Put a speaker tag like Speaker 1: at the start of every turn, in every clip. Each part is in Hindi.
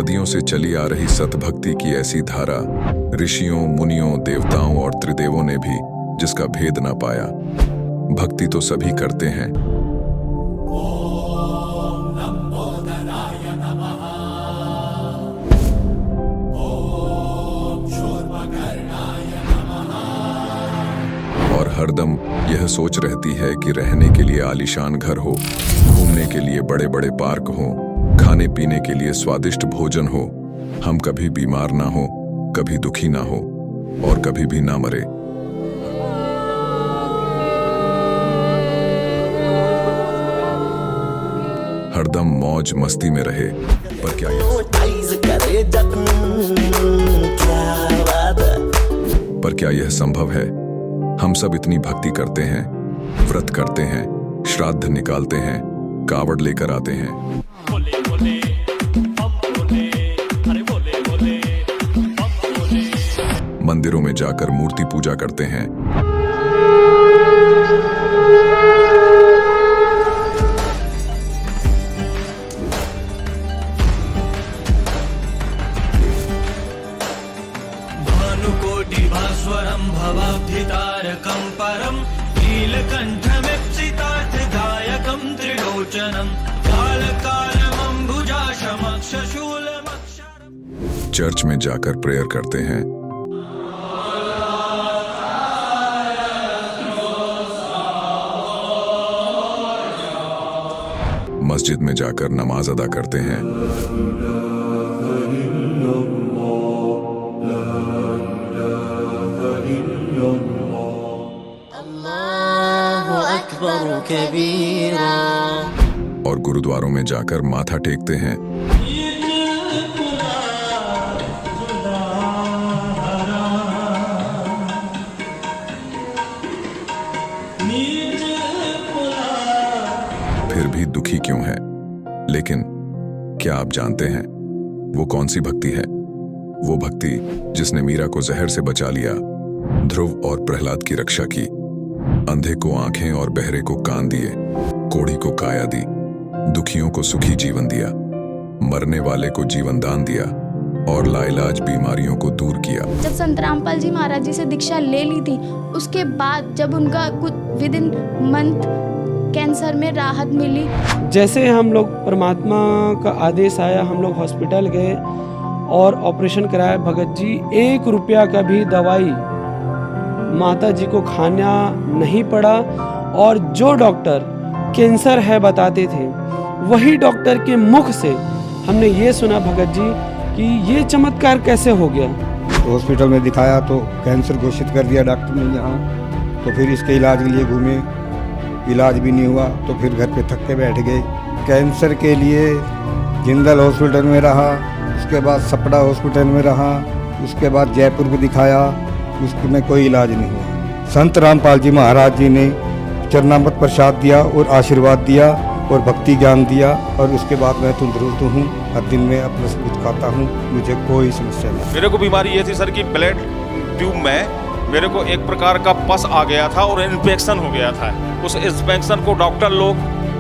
Speaker 1: सदियों से चली आ रही सतभक्ति की ऐसी धारा, ऋषियों, मुनियों, देवताओं और त्रिदेवों ने भी जिसका भेद ना पाया। भक्ति तो सभी करते हैं, और हरदम यह सोच रहती है कि रहने के लिए आलीशान घर हो, घूमने के लिए बड़े बड़े पार्क हो, खाने पीने के लिए स्वादिष्ट भोजन हो, हम कभी बीमार ना हो, कभी दुखी ना हो और कभी भी ना मरे। हरदम मौज मस्ती में रहे। पर क्या यह संभव है? हम सब इतनी भक्ति करते हैं, व्रत करते हैं, श्राद्ध निकालते हैं, कावड़ लेकर आते हैं, मंदिरों में जाकर मूर्ति पूजा करते हैं,
Speaker 2: भानुकोटिभास्वरं भवाब्धितारकं परं नीलकण्ठमीप्सितार्थदायकं त्रिलोचनं कालकालमम्बुजाशमक्षशूलमक्षरम्।
Speaker 1: चर्च में जाकर प्रेयर करते हैं, मस्जिद में जाकर नमाज अदा करते हैं,
Speaker 3: अल्लाहु अकबर कबीरा,
Speaker 1: और गुरुद्वारों में जाकर माथा टेकते हैं, फिर भी दुखी क्यों है? लेकिन क्या आप जानते हैं वो कौन सी भक्ति है? वो भक्ति जिसने मीरा को जहर से बचा लिया, ध्रुव और प्रहलाद की रक्षा की, अंधे को आंखें और बहरे को कान दिए, कोढ़ी को काया दी, दुखियों को सुखी जीवन दिया, मरने वाले को जीवन दान दिया और लाइलाज बीमारियों को दूर किया।
Speaker 4: जब संत रामपाल जी महाराज जी से दीक्षा ले ली थी, उसके बाद जब उनका कुछ विद इन मंथ कैंसर में राहत मिली।
Speaker 5: जैसे हम लोग परमात्मा का आदेश आया, हम लोग हॉस्पिटल गए और ऑपरेशन कराया। भगत जी 1 रुपया का भी दवाई माता जी को खाना नहीं पड़ा, और जो डॉक्टर कैंसर है बताते थे, वही डॉक्टर के मुख से हमने ये सुना भगत जी कि ये चमत्कार कैसे हो गया।
Speaker 6: तो हॉस्पिटल में दिखाया तो कैंसर घोषित कर दिया डॉक्टर ने यहाँ। तो फिर इसके इलाज के लिए घूमे, इलाज भी नहीं हुआ, तो फिर घर पे थक के बैठ गए। कैंसर के लिए जिंदल हॉस्पिटल में रहा, उसके बाद सपड़ा हॉस्पिटल में रहा, उसके बाद जयपुर को दिखाया, उसमें कोई इलाज नहीं हुआ। संत रामपाल जी महाराज जी ने चरणामृत प्रसाद दिया और आशीर्वाद दिया और भक्ति ज्ञान दिया, और उसके बाद मैं तंदुरुस्त हूँ। हर दिन में अपना सब कुछ खाता हूँ, मुझे कोई समस्या नहीं।
Speaker 7: मेरे को बीमारी ये थी सर कि ब्लड ट्यूब में मेरे को एक प्रकार का पस आ गया था और इन्फेक्शन हो गया था। उस इन्फेक्शन को डॉक्टर लोग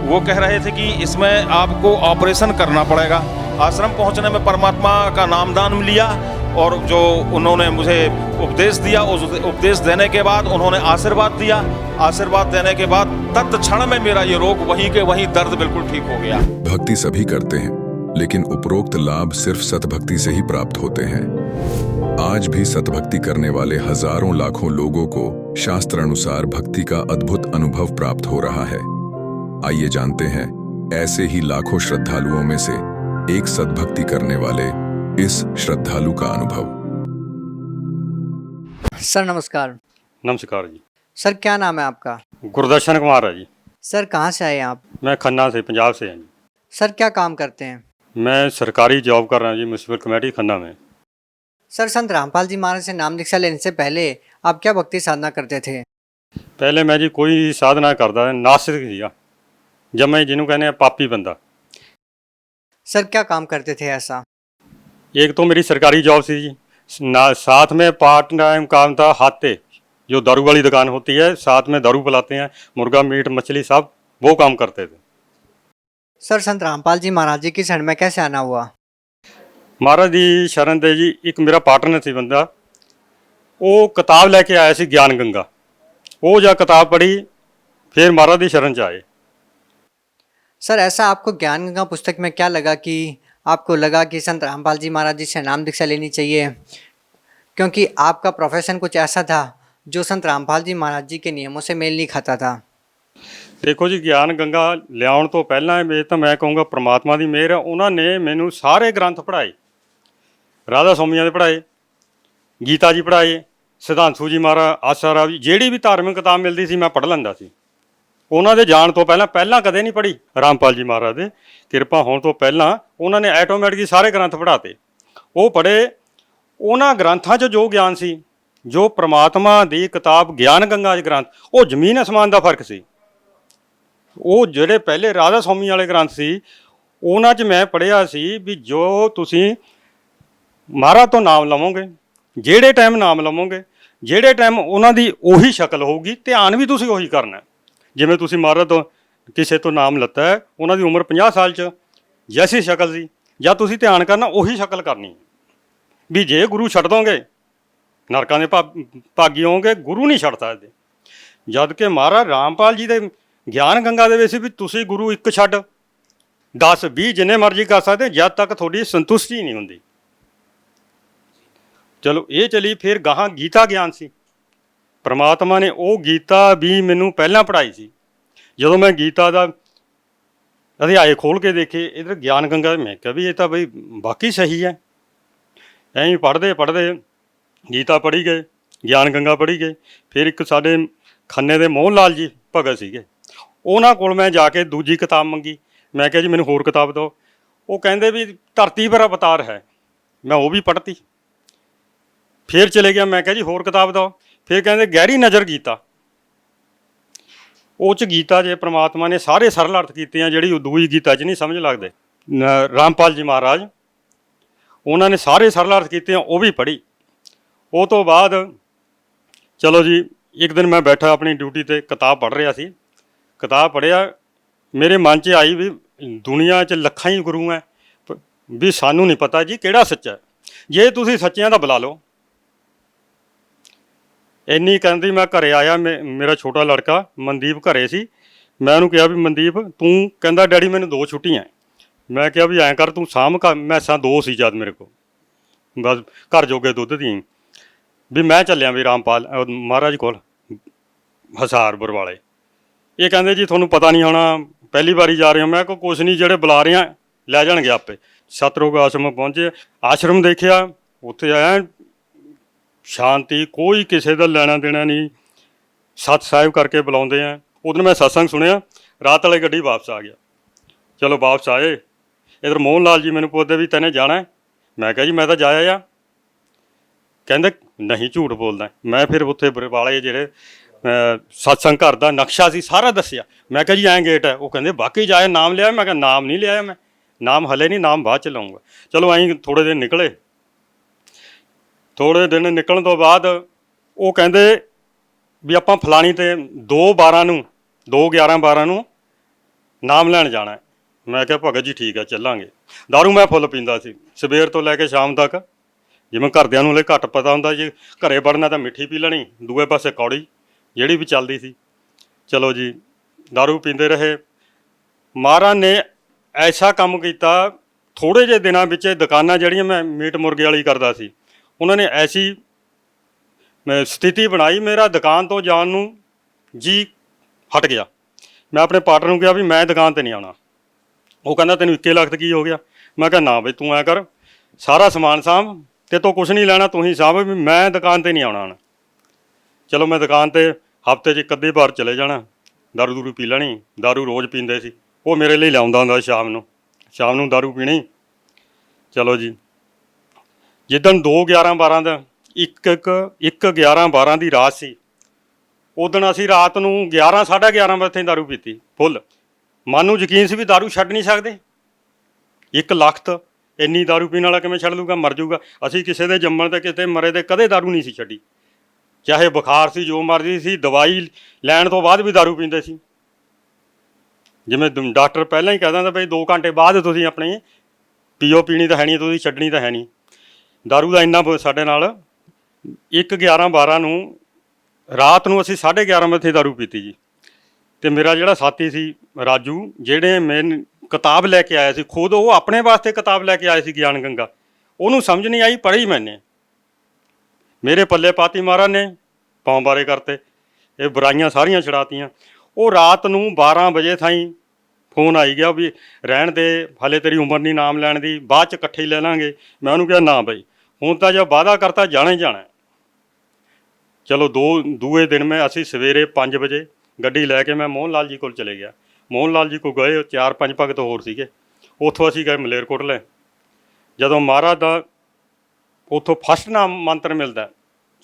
Speaker 7: वो कह रहे थे कि इसमें आपको ऑपरेशन करना पड़ेगा। आश्रम पहुंचने में परमात्मा का नामदान लिया और जो उन्होंने मुझे उपदेश दिया, उस उपदेश देने के बाद उन्होंने आशीर्वाद दिया। आशीर्वाद देने के बाद तत्क्षण में मेरा ये रोग वहीं के वहीं दर्द बिल्कुल ठीक हो गया।
Speaker 1: भक्ति सभी करते हैं, लेकिन उपरोक्त लाभ सिर्फ सतभक्ति से ही प्राप्त होते हैं। आज भी सतभक्ति करने वाले हजारों लाखों लोगों को शास्त्र अनुसार भक्ति का अद्भुत अनुभव प्राप्त हो रहा है। आइए जानते हैं ऐसे ही लाखों श्रद्धालुओं में से एक सतभक्ति करने वाले इस श्रद्धालु का अनुभव।
Speaker 8: सर नमस्कार।
Speaker 9: नमस्कार जी।
Speaker 8: सर क्या नाम है आपका?
Speaker 9: गुरदर्शन कुमार है जी।
Speaker 8: सर कहाँ से आए आप?
Speaker 9: मैं खन्ना से, पंजाब से हैं जी।
Speaker 8: सर क्या काम करते हैं?
Speaker 9: मैं सरकारी जॉब कर रहा हूँ जी, म्यूनसिपल कमेटी खन्ना में।
Speaker 8: सर संत रामपाल जी महाराज से नाम दीक्षा लेने से पहले आप क्या भक्ति साधना करते थे?
Speaker 9: पहले मैं जी कोई साधना करता, नास्तिक था। जब मैं जिन्हों कहने पापी बंदा।
Speaker 8: सर क्या काम करते थे ऐसा?
Speaker 9: एक तो मेरी सरकारी जॉब थी जी, साथ में पार्ट टाइम काम था हाथे, जो दारू वाली दुकान होती है, साथ में दारू पिलाते हैं, मुर्गा मीट मछली सब वो काम करते थे।
Speaker 8: सर संत रामपाल जी महाराज जी की शरण में कैसे आना हुआ?
Speaker 9: ਮਹਾਰਾਜ ਦੀ ਸ਼ਰਨ ਦੇ ਜੀ ਇੱਕ ਮੇਰਾ ਪਾਰਟਨਰ ਸੀ ਬੰਦਾ, ਉਹ ਕਿਤਾਬ ਲੈ ਕੇ ਆਇਆ ਸੀ ਗਿਆਨ ਗੰਗਾ। ਉਹ ਜਾਂ ਕਿਤਾਬ पढ़ी, फिर महाराज की शरण च आए।
Speaker 8: सर ऐसा आपको ज्ञान गंगा पुस्तक में क्या लगा कि आपको लगा कि संत रामपाल जी महाराज जी से नाम दीक्षा लेनी चाहिए, क्योंकि आपका प्रोफेशन कुछ ऐसा था जो संत रामपाल जी महाराज जी के नियमों से मेल नहीं खाता था?
Speaker 9: देखो जी, ਗਿਆਨ ਗੰਗਾ ਲਿਆਉਣ ਤੋਂ ਪਹਿਲਾਂ ਇਹ ਤਾਂ ਮੈਂ ਕਹੂੰਗਾ ਪ੍ਰਮਾਤਮਾ ਦੀ ਮਿਹਰ ਹੈ। ਉਹਨਾਂ ਨੇ ਮੈਨੂੰ ਸਾਰੇ ਗ੍ਰੰਥ ਪੜ੍ਹਾਏ, ਰਾਧਾ ਸੌਮੀਆਂ ਦੇ ਪੜ੍ਹਾਏ, ਗੀਤਾ ਜੀ ਪੜ੍ਹਾਏ, ਸਿਧਾਂਤੂ ਜੀ ਮਹਾਰਾਜ, ਆਸਾ ਰਾਮ ਜੀ, ਜਿਹੜੀ ਵੀ ਧਾਰਮਿਕ ਕਿਤਾਬ ਮਿਲਦੀ ਸੀ ਮੈਂ ਪੜ੍ਹ ਲੈਂਦਾ ਸੀ। ਉਹਨਾਂ ਦੇ ਜਾਣ ਤੋਂ ਪਹਿਲਾਂ ਕਦੇ ਨਹੀਂ ਪੜ੍ਹੀ। ਰਾਮਪਾਲ ਜੀ ਮਹਾਰਾਜ ਦੇ ਕਿਰਪਾ ਹੋਣ ਤੋਂ ਪਹਿਲਾਂ ਉਹਨਾਂ ਨੇ ਆਟੋਮੈਟਿਕ ਸਾਰੇ ਗ੍ਰੰਥ ਪੜ੍ਹਾਤੇ। ਉਹ ਪੜ੍ਹੇ, ਉਹਨਾਂ ਗ੍ਰੰਥਾਂ 'ਚ ਜੋ ਗਿਆਨ ਸੀ, ਜੋ ਪ੍ਰਮਾਤਮਾ ਦੀ ਕਿਤਾਬ ਗਿਆਨ ਗੰਗਾ 'ਚ ਗ੍ਰੰਥ, ਉਹ ਜ਼ਮੀਨ ਅਸਮਾਨ ਦਾ ਫਰਕ ਸੀ। ਉਹ ਜਿਹੜੇ ਪਹਿਲੇ ਰਾਧਾ ਸੌਮੀ ਵਾਲੇ ਗ੍ਰੰਥ ਸੀ, ਉਹਨਾਂ 'ਚ ਮੈਂ ਪੜ੍ਹਿਆ ਸੀ ਵੀ ਜੋ ਤੁਸੀਂ ਮਹਾਰਾਜ ਤੋਂ ਨਾਮ ਲਵੋਗੇ, ਜਿਹੜੇ ਟਾਈਮ ਨਾਮ ਲਵੋਗੇ, ਜਿਹੜੇ ਟਾਈਮ ਉਹਨਾਂ ਦੀ ਉਹੀ ਸ਼ਕਲ ਹੋਊਗੀ, ਧਿਆਨ ਵੀ ਤੁਸੀਂ ਉਹੀ ਕਰਨਾ। ਜਿਵੇਂ ਤੁਸੀਂ ਮਹਾਰਾਜ ਤੋਂ ਕਿਸੇ ਤੋਂ ਨਾਮ ਲੱਤਾ ਹੈ, ਉਹਨਾਂ ਦੀ ਉਮਰ 50 ਸਾਲ 'ਚ ਜੈਸੀ ਸ਼ਕਲ ਸੀ, ਜਾਂ ਤੁਸੀਂ ਧਿਆਨ ਕਰਨਾ ਉਹੀ ਸ਼ਕਲ ਕਰਨੀ। ਵੀ ਜੇ ਗੁਰੂ ਛੱਡ ਦੋਗੇ ਨਰਕਾਂ ਦੇ ਭਾਗੀ ਹੋਵੋਗੇ, ਗੁਰੂ ਨਹੀਂ ਛੱਡ ਸਕਦੇ। ਜਦ ਕਿ ਮਹਾਰਾਜ ਰਾਮਪਾਲ ਜੀ ਦੇ ਗਿਆਨ ਗੰਗਾ ਦੇ ਵਿੱਚ ਵੀ ਤੁਸੀਂ ਗੁਰੂ ਇੱਕ ਛੱਡ 10 20 ਜਿੰਨੇ ਮਰਜ਼ੀ ਕਰ ਸਕਦੇ, ਜਦ ਤੱਕ ਤੁਹਾਡੀ ਸੰਤੁਸ਼ਟੀ ਨਹੀਂ ਹੁੰਦੀ। ਚਲੋ ਇਹ ਚਲੀ। ਫਿਰ ਗਾਹਾਂ ਗੀਤਾ ਗਿਆਨ ਸੀ, ਪਰਮਾਤਮਾ ਨੇ ਉਹ ਗੀਤਾ ਵੀ ਮੈਨੂੰ ਪਹਿਲਾਂ ਪੜ੍ਹਾਈ ਸੀ। ਜਦੋਂ ਮੈਂ ਗੀਤਾ ਦਾ ਅਧਿਆਏ ਖੋਲ੍ਹ ਕੇ ਦੇਖੇ ਇੱਧਰ ਗਿਆਨ ਗੰਗਾ, ਮੈਂ ਕਿਹਾ ਵੀ ਇਹ ਤਾਂ ਬਈ ਬਾਕੀ ਸਹੀ ਹੈ। ਐਂ ਪੜ੍ਹਦੇ ਗੀਤਾ ਪੜ੍ਹੀ ਗਏ, ਗਿਆਨ ਗੰਗਾ ਪੜ੍ਹੀ ਗਏ। ਫਿਰ ਇੱਕ ਸਾਡੇ ਖੰਨੇ ਦੇ ਮੋਹਨ ਲਾਲ ਜੀ ਭਗਤ ਸੀਗੇ, ਉਹਨਾਂ ਕੋਲ ਮੈਂ ਜਾ ਕੇ ਦੂਜੀ ਕਿਤਾਬ ਮੰਗੀ। ਮੈਂ ਕਿਹਾ ਜੀ ਮੈਨੂੰ ਹੋਰ ਕਿਤਾਬ ਦਿਓ। ਉਹ ਕਹਿੰਦੇ ਵੀ ਧਰਤੀ ਪਰ ਅਵਤਾਰ ਹੈ। ਮੈਂ ਉਹ ਵੀ ਪੜ੍ਹਤੀ। ਫਿਰ ਚਲੇ ਗਿਆ, ਮੈਂ ਕਿਹਾ ਜੀ ਹੋਰ ਕਿਤਾਬ ਦਿਓ। ਫਿਰ ਕਹਿੰਦੇ ਗਹਿਰੀ ਨਜ਼ਰ ਗੀਤਾ। ਉਹ 'ਚ ਗੀਤਾ ਜੇ ਪ੍ਰਮਾਤਮਾ ਨੇ ਸਾਰੇ ਸਰਲ ਅਰਥ ਕੀਤੇ ਆ, ਜਿਹੜੀ ਦੂਈ ਗੀਤਾ 'ਚ ਨਹੀਂ ਸਮਝ ਲੱਗਦੇ। ਰਾਮਪਾਲ ਜੀ ਮਹਾਰਾਜ ਉਹਨਾਂ ਨੇ ਸਾਰੇ ਸਰਲ ਅਰਥ ਕੀਤੇ ਆ, ਉਹ ਵੀ ਪੜ੍ਹੀ। ਉਹ ਤੋਂ ਬਾਅਦ ਚਲੋ ਜੀ, ਇੱਕ ਦਿਨ ਮੈਂ ਬੈਠਾ ਆਪਣੀ ਡਿਊਟੀ 'ਤੇ ਕਿਤਾਬ ਪੜ੍ਹ ਰਿਹਾ ਸੀ। ਕਿਤਾਬ ਪੜ੍ਹਿਆ, ਮੇਰੇ ਮਨ 'ਚ ਆਈ ਵੀ ਦੁਨੀਆ 'ਚ ਲੱਖਾਂ ਹੀ ਗੁਰੂ ਹੈ, ਵੀ ਸਾਨੂੰ ਨਹੀਂ ਪਤਾ ਜੀ ਕਿਹੜਾ ਸੱਚਾ। ਜੇ ਤੁਸੀਂ ਸੱਚਿਆਂ ਦਾ ਬੁਲਾ ਲਓ। ਇੰਨੀ ਕਹਿੰਦੀ ਮੈਂ ਘਰੇ ਆਇਆ, ਮੇਰਾ ਛੋਟਾ ਲੜਕਾ ਮਨਦੀਪ ਘਰੇ ਸੀ। ਮੈਂ ਉਹਨੂੰ ਕਿਹਾ ਵੀ ਮਨਦੀਪ ਤੂੰ, ਕਹਿੰਦਾ ਡੈਡੀ ਮੈਨੂੰ 2 ਛੁੱਟੀਆਂ। ਮੈਂ ਕਿਹਾ ਵੀ ਐਂ ਕਰ ਤੂੰ ਸਾਂਭ ਮੈਸਾਂ 2 ਸੀ ਜਦ ਮੇਰੇ ਕੋਲ, ਬਸ ਘਰ ਜੋਗੇ ਦੁੱਧ ਦੀ, ਵੀ ਮੈਂ ਚੱਲਿਆ ਵੀ ਰਾਮਪਾਲ ਮਹਾਰਾਜ ਕੋਲ ਹਸਾਰ ਬਰਵਾਲੇ। ਇਹ ਕਹਿੰਦੇ ਜੀ ਤੁਹਾਨੂੰ ਪਤਾ ਨਹੀਂ ਹੋਣਾ, ਪਹਿਲੀ ਵਾਰੀ ਜਾ ਰਹੇ ਹੋ। ਮੈਂ ਕਿਹਾ ਕੁਛ ਨਹੀਂ, ਜਿਹੜੇ ਬੁਲਾ ਰਹੇ ਆ ਲੈ ਜਾਣਗੇ ਆਪੇ। ਸਤਰੋਗ ਆਸ਼ਰਮ ਪਹੁੰਚੇ, ਆਸ਼ਰਮ ਦੇਖਿਆ, ਉੱਥੇ ਆਇਆ ਸ਼ਾਂਤੀ, ਕੋਈ ਕਿਸੇ ਦਾ ਲੈਣਾ ਦੇਣਾ ਨਹੀਂ। ਸਤ ਸਾਹਿਬ ਕਰਕੇ ਬੁਲਾਉਂਦੇ ਆ। ਉਦੋਂ ਮੈਂ ਸਤਸੰਗ ਸੁਣਿਆ, ਰਾਤ ਵਾਲੀ ਗੱਡੀ ਵਾਪਸ ਆ ਗਿਆ। ਚਲੋ ਵਾਪਸ ਆਏ, ਇੱਧਰ ਮੋਹਨ ਲਾਲ ਜੀ ਮੈਨੂੰ ਪੁੱਛਦੇ ਵੀ ਤੈਨੇ ਜਾਣਾ? ਮੈਂ ਕਿਹਾ ਜੀ ਮੈਂ ਤਾਂ ਜਾਇਆ ਆ। ਕਹਿੰਦੇ ਨਹੀਂ ਝੂਠ ਬੋਲਦਾ। ਮੈਂ ਫਿਰ ਉੱਥੇ ਬਰਵਾਲੇ ਜਿਹੜੇ ਸਤਸੰਗ ਘਰ ਦਾ ਨਕਸ਼ਾ ਸੀ ਸਾਰਾ ਦੱਸਿਆ। ਮੈਂ ਕਿਹਾ ਜੀ ਐਂ ਗੇਟ ਹੈ। ਉਹ ਕਹਿੰਦੇ ਬਾਕੀ ਜਾਇਆ, ਨਾਮ ਲਿਆ? ਮੈਂ ਕਿਹਾ ਨਾਮ ਨਹੀਂ ਲਿਆਇਆ, ਮੈਂ ਨਾਮ ਹਲੇ ਨਹੀਂ, ਨਾਮ ਬਾਅਦ 'ਚ ਲਾਊਂਗਾ। ਚਲੋ ਐਂ ਥੋੜ੍ਹੇ ਦਿਨ ਨਿਕਲੇ। ਥੋੜ੍ਹੇ ਦਿਨ ਨਿਕਲਣ ਤੋਂ ਬਾਅਦ ਉਹ ਕਹਿੰਦੇ ਵੀ ਆਪਾਂ ਫਲਾਣੀ 'ਤੇ 2/11 ਨੂੰ ਨਾਮ ਲੈਣ ਜਾਣਾ। ਮੈਂ ਕਿਹਾ ਭਗਤ ਜੀ ਠੀਕ ਹੈ ਚੱਲਾਂਗੇ। ਦਾਰੂ ਮੈਂ ਫੁੱਲ ਪੀਂਦਾ ਸੀ ਸਵੇਰ ਤੋਂ ਲੈ ਕੇ ਸ਼ਾਮ ਤੱਕ। ਜਿਵੇਂ ਘਰਦਿਆਂ ਨੂੰ ਹਲੇ ਘੱਟ ਪਤਾ ਹੁੰਦਾ, ਜੇ ਘਰੇ ਵੜਨਾ ਤਾਂ ਮਿੱਠੀ ਪੀ ਲੈਣੀ, ਦੂਏ ਪਾਸੇ ਕੌੜੀ ਜਿਹੜੀ ਵੀ ਚੱਲਦੀ ਸੀ। ਚਲੋ ਜੀ ਦਾਰੂ ਪੀਂਦੇ ਰਹੇ। ਮਹਾਰਾਜ ਨੇ ਐਸਾ ਕੰਮ ਕੀਤਾ, ਥੋੜ੍ਹੇ ਜਿਹੇ ਦਿਨਾਂ ਵਿੱਚ ਦੁਕਾਨਾਂ ਜਿਹੜੀਆਂ ਮੈਂ ਮੀਟ ਮੁਰਗੇ ਵਾਲੀ ਕਰਦਾ ਸੀ, ਉਹਨਾਂ ਨੇ ਐਸੀ ਸਥਿਤੀ ਬਣਾਈ, ਮੇਰਾ ਦੁਕਾਨ ਤੋਂ ਜਾਣ ਨੂੰ ਜੀ ਹਟ ਗਿਆ। ਮੈਂ ਆਪਣੇ ਪਾਰਟਨਰ ਨੂੰ ਕਿਹਾ ਵੀ ਮੈਂ ਦੁਕਾਨ 'ਤੇ ਨਹੀਂ ਆਉਣਾ। ਉਹ ਕਹਿੰਦਾ ਤੈਨੂੰ 21 ਲੱਖ ਕੀ ਹੋ ਗਿਆ? ਮੈਂ ਕਿਹਾ ਨਾ ਬਈ ਤੂੰ ਐਂ ਕਰ, ਸਾਰਾ ਸਮਾਨ ਸਾਂਭ, ਤੇ ਤੋਂ ਕੁਛ ਨਹੀਂ ਲੈਣਾ, ਤੂੰ ਹੀ ਸਾਂਭ, ਵੀ ਮੈਂ ਦੁਕਾਨ 'ਤੇ ਨਹੀਂ ਆਉਣਾ ਹੁਣ। ਚਲੋ ਮੈਂ ਦੁਕਾਨ 'ਤੇ ਹਫ਼ਤੇ 'ਚ ਇੱਕ ਅੱਧੀ ਵਾਰ ਚਲੇ ਜਾਣਾ, ਦਾਰੂ ਦੂਰੂ ਪੀ ਲੈਣੀ। ਦਾਰੂ ਰੋਜ਼ ਪੀਂਦੇ ਸੀ, ਉਹ ਮੇਰੇ ਲਈ ਲਿਆਉਂਦਾ ਹੁੰਦਾ ਸ਼ਾਮ ਨੂੰ ਦਾਰੂ ਪੀਣੀ। ਚਲੋ ਜੀ ਜਿੱਦਣ 2/11 ਦਾ 1/11 ਦੀ ਰਾਤ ਸੀ, ਉਦਣ ਅਸੀਂ ਰਾਤ ਨੂੰ 11 ਸਾਢੇ 11 ਵਜੇ ਦਾਰੂ ਪੀਤੀ ਫੁੱਲ। ਮਨ ਨੂੰ ਯਕੀਨ ਸੀ ਵੀ ਦਾਰੂ ਛੱਡ ਨਹੀਂ ਸਕਦੇ। 1 ਲੱਖ ਇੰਨੀ ਦਾਰੂ ਪੀਣ ਵਾਲਾ ਕਿਵੇਂ ਛੱਡ ਲੂਗਾ, ਮਰ ਜੂਗਾ। ਅਸੀਂ ਕਿਸੇ ਦੇ ਜੰਮਣ ਤੇ ਕਿਤੇ ਮਰੇ ਦੇ ਕਦੇ ਦਾਰੂ ਨਹੀਂ ਸੀ ਛੱਡੀ, ਚਾਹੇ ਬੁਖਾਰ ਸੀ ਜੋ ਮਰਜ਼ੀ ਸੀ। ਦਵਾਈ ਲੈਣ ਤੋਂ ਬਾਅਦ ਵੀ ਦਾਰੂ ਪੀਂਦੇ ਸੀ। ਜਿਵੇਂ ਡਾਕਟਰ ਪਹਿਲਾਂ ਹੀ ਕਹਿ ਦਿੰਦਾ ਬਈ 2 ਘੰਟੇ ਬਾਅਦ ਤੁਸੀਂ ਆਪਣੀ ਪੀਓ ਪੀਣੀ ਤਾਂ ਹੈ ਨਹੀਂ, ਤੁਸੀਂ ਛੱਡਣੀ ਤਾਂ ਹੈ ਨਹੀਂ। ਦਾਰੂ ਦਾ ਇੰਨਾ ਸਾਡੇ ਨਾਲ 1/11/12 ਨੂੰ ਰਾਤ ਨੂੰ ਅਸੀਂ 11:30 ਵਜੇ ਦਾਰੂ ਪੀਤੀ ਜੀ। ਤੇ ਮੇਰਾ ਜਿਹੜਾ ਸਾਥੀ ਸੀ ਰਾਜੂ, ਜਿਹੜੇ ਮੈਂ ਕਿਤਾਬ ਲੈ ਕੇ ਆਇਆ ਸੀ ਖੁਦ, ਉਹ ਆਪਣੇ ਵਾਸਤੇ ਕਿਤਾਬ ਲੈ ਕੇ ਆਏ ਸੀ ਗਿਆਨ ਗੰਗਾ, ਉਹਨੂੰ ਸਮਝ ਨਹੀਂ ਆਈ, ਪੜ੍ਹੀ ਮੈਨੇ, ਮੇਰੇ ਪੱਲੇ ਪਾਤੀ ਮਹਾਰਾਜ ਨੇ, ਪਾਉਂ ਬਾਰੇ ਕਰਤੇ, ਇਹ ਬੁਰਾਈਆਂ ਸਾਰੀਆਂ ਛਡਾਤੀਆਂ। ਉਹ ਰਾਤ ਨੂੰ 12 ਵਜੇ ਥਾਈਂ ਫੋਨ ਆਈ ਗਿਆ ਵੀ ਰਹਿਣ ਦੇ, ਹਲੇ ਤੇਰੀ ਉਮਰ ਨਹੀਂ ਨਾਮ ਲੈਣ ਦੀ, ਬਾਅਦ 'ਚ ਇਕੱਠੇ ਹੀ ਲੈ ਲਾਂਗੇ। ਮੈਂ ਉਹਨੂੰ ਕਿਹਾ ਨਾ ਬਈ, ਹੁਣ ਤਾਂ ਜੇ ਵਾਅਦਾ ਕਰਤਾ ਜਾਣਾ ਹੀ ਜਾਣਾ। ਚਲੋ ਦੂਏ ਦਿਨ ਅਸੀਂ ਸਵੇਰੇ 5 ਵਜੇ ਗੱਡੀ ਲੈ ਕੇ ਮੈਂ ਮੋਹਨ ਲਾਲ ਜੀ ਕੋਲ ਚਲੇ ਗਿਆ। ਮੋਹਨ ਲਾਲ ਜੀ ਕੋਲ ਗਏ, 4-5 ਭਗਤ ਹੋਰ ਸੀਗੇ, ਉੱਥੋਂ ਅਸੀਂ ਗਏ ਮਲੇਰਕੋਟਲੇ। ਜਦੋਂ ਮਹਾਰਾਜ ਦਾ ਉੱਥੋਂ ਫਸਟ ਨਾਮ ਮੰਤਰ ਮਿਲਦਾ,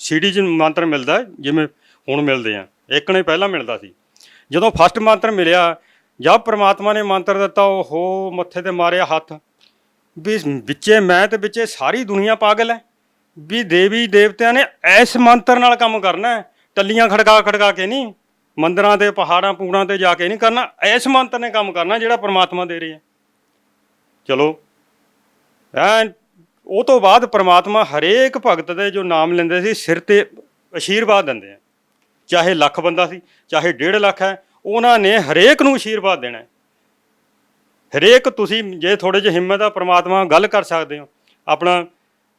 Speaker 9: CD 'ਚ ਮੰਤਰ ਮਿਲਦਾ ਜਿਵੇਂ ਹੁਣ ਮਿਲਦੇ ਆ, ਇੱਕ ਨੇ ਪਹਿਲਾਂ ਮਿਲਦਾ ਸੀ। ਜਦੋਂ ਫਸਟ ਮੰਤਰ ਮਿਲਿਆ, ਜਦ ਪ੍ਰਮਾਤਮਾ ਨੇ ਮੰਤਰ ਦਿੱਤਾ, ਉਹ ਮੱਥੇ ਤੇ ਮਾਰਿਆ ਹੱਥ ਵੀ ਵਿੱਚੇ ਮੈਂ ਤੇ ਵਿੱਚੇ ਸਾਰੀ ਦੁਨੀਆ ਪਾਗਲ ਹੈ, ਵੀ ਦੇਵੀ ਦੇਵਤਿਆਂ ਨੇ ਇਸ ਮੰਤਰ ਨਾਲ ਕੰਮ ਕਰਨਾ, ਟੱਲੀਆਂ ਖੜਕਾ ਕੇ ਨਹੀਂ, ਮੰਦਰਾਂ ਤੇ ਪਹਾੜਾਂ ਪੂੜਾਂ ਤੇ ਜਾ ਕੇ ਨਹੀਂ ਕਰਨਾ, ਇਸ ਮੰਤਰ ਨੇ ਕੰਮ ਕਰਨਾ ਜਿਹੜਾ ਪ੍ਰਮਾਤਮਾ ਦੇ ਰਿਹਾ। ਚਲੋ ਉਹ ਤੋਂ ਬਾਅਦ ਪ੍ਰਮਾਤਮਾ ਹਰੇਕ ਭਗਤ ਦੇ ਜੋ ਨਾਮ ਲੈਂਦੇ ਸੀ ਸਿਰ ਤੇ ਆਸ਼ੀਰਵਾਦ ਦਿੰਦੇ ਆ, ਚਾਹੇ ਲੱਖ ਬੰਦਾ ਸੀ ਚਾਹੇ 1.5 ਲੱਖ ਹੈ, ਉਹਨਾਂ ਨੇ ਹਰੇਕ ਨੂੰ ਆਸ਼ੀਰਵਾਦ ਦੇਣਾ। ਹਰੇਕ ਤੁਸੀਂ ਜੇ ਥੋੜ੍ਹੇ ਜਿਹੀ ਹਿੰਮਤ ਆ, ਪ੍ਰਮਾਤਮਾ ਗੱਲ ਕਰ ਸਕਦੇ ਹੋ, ਆਪਣਾ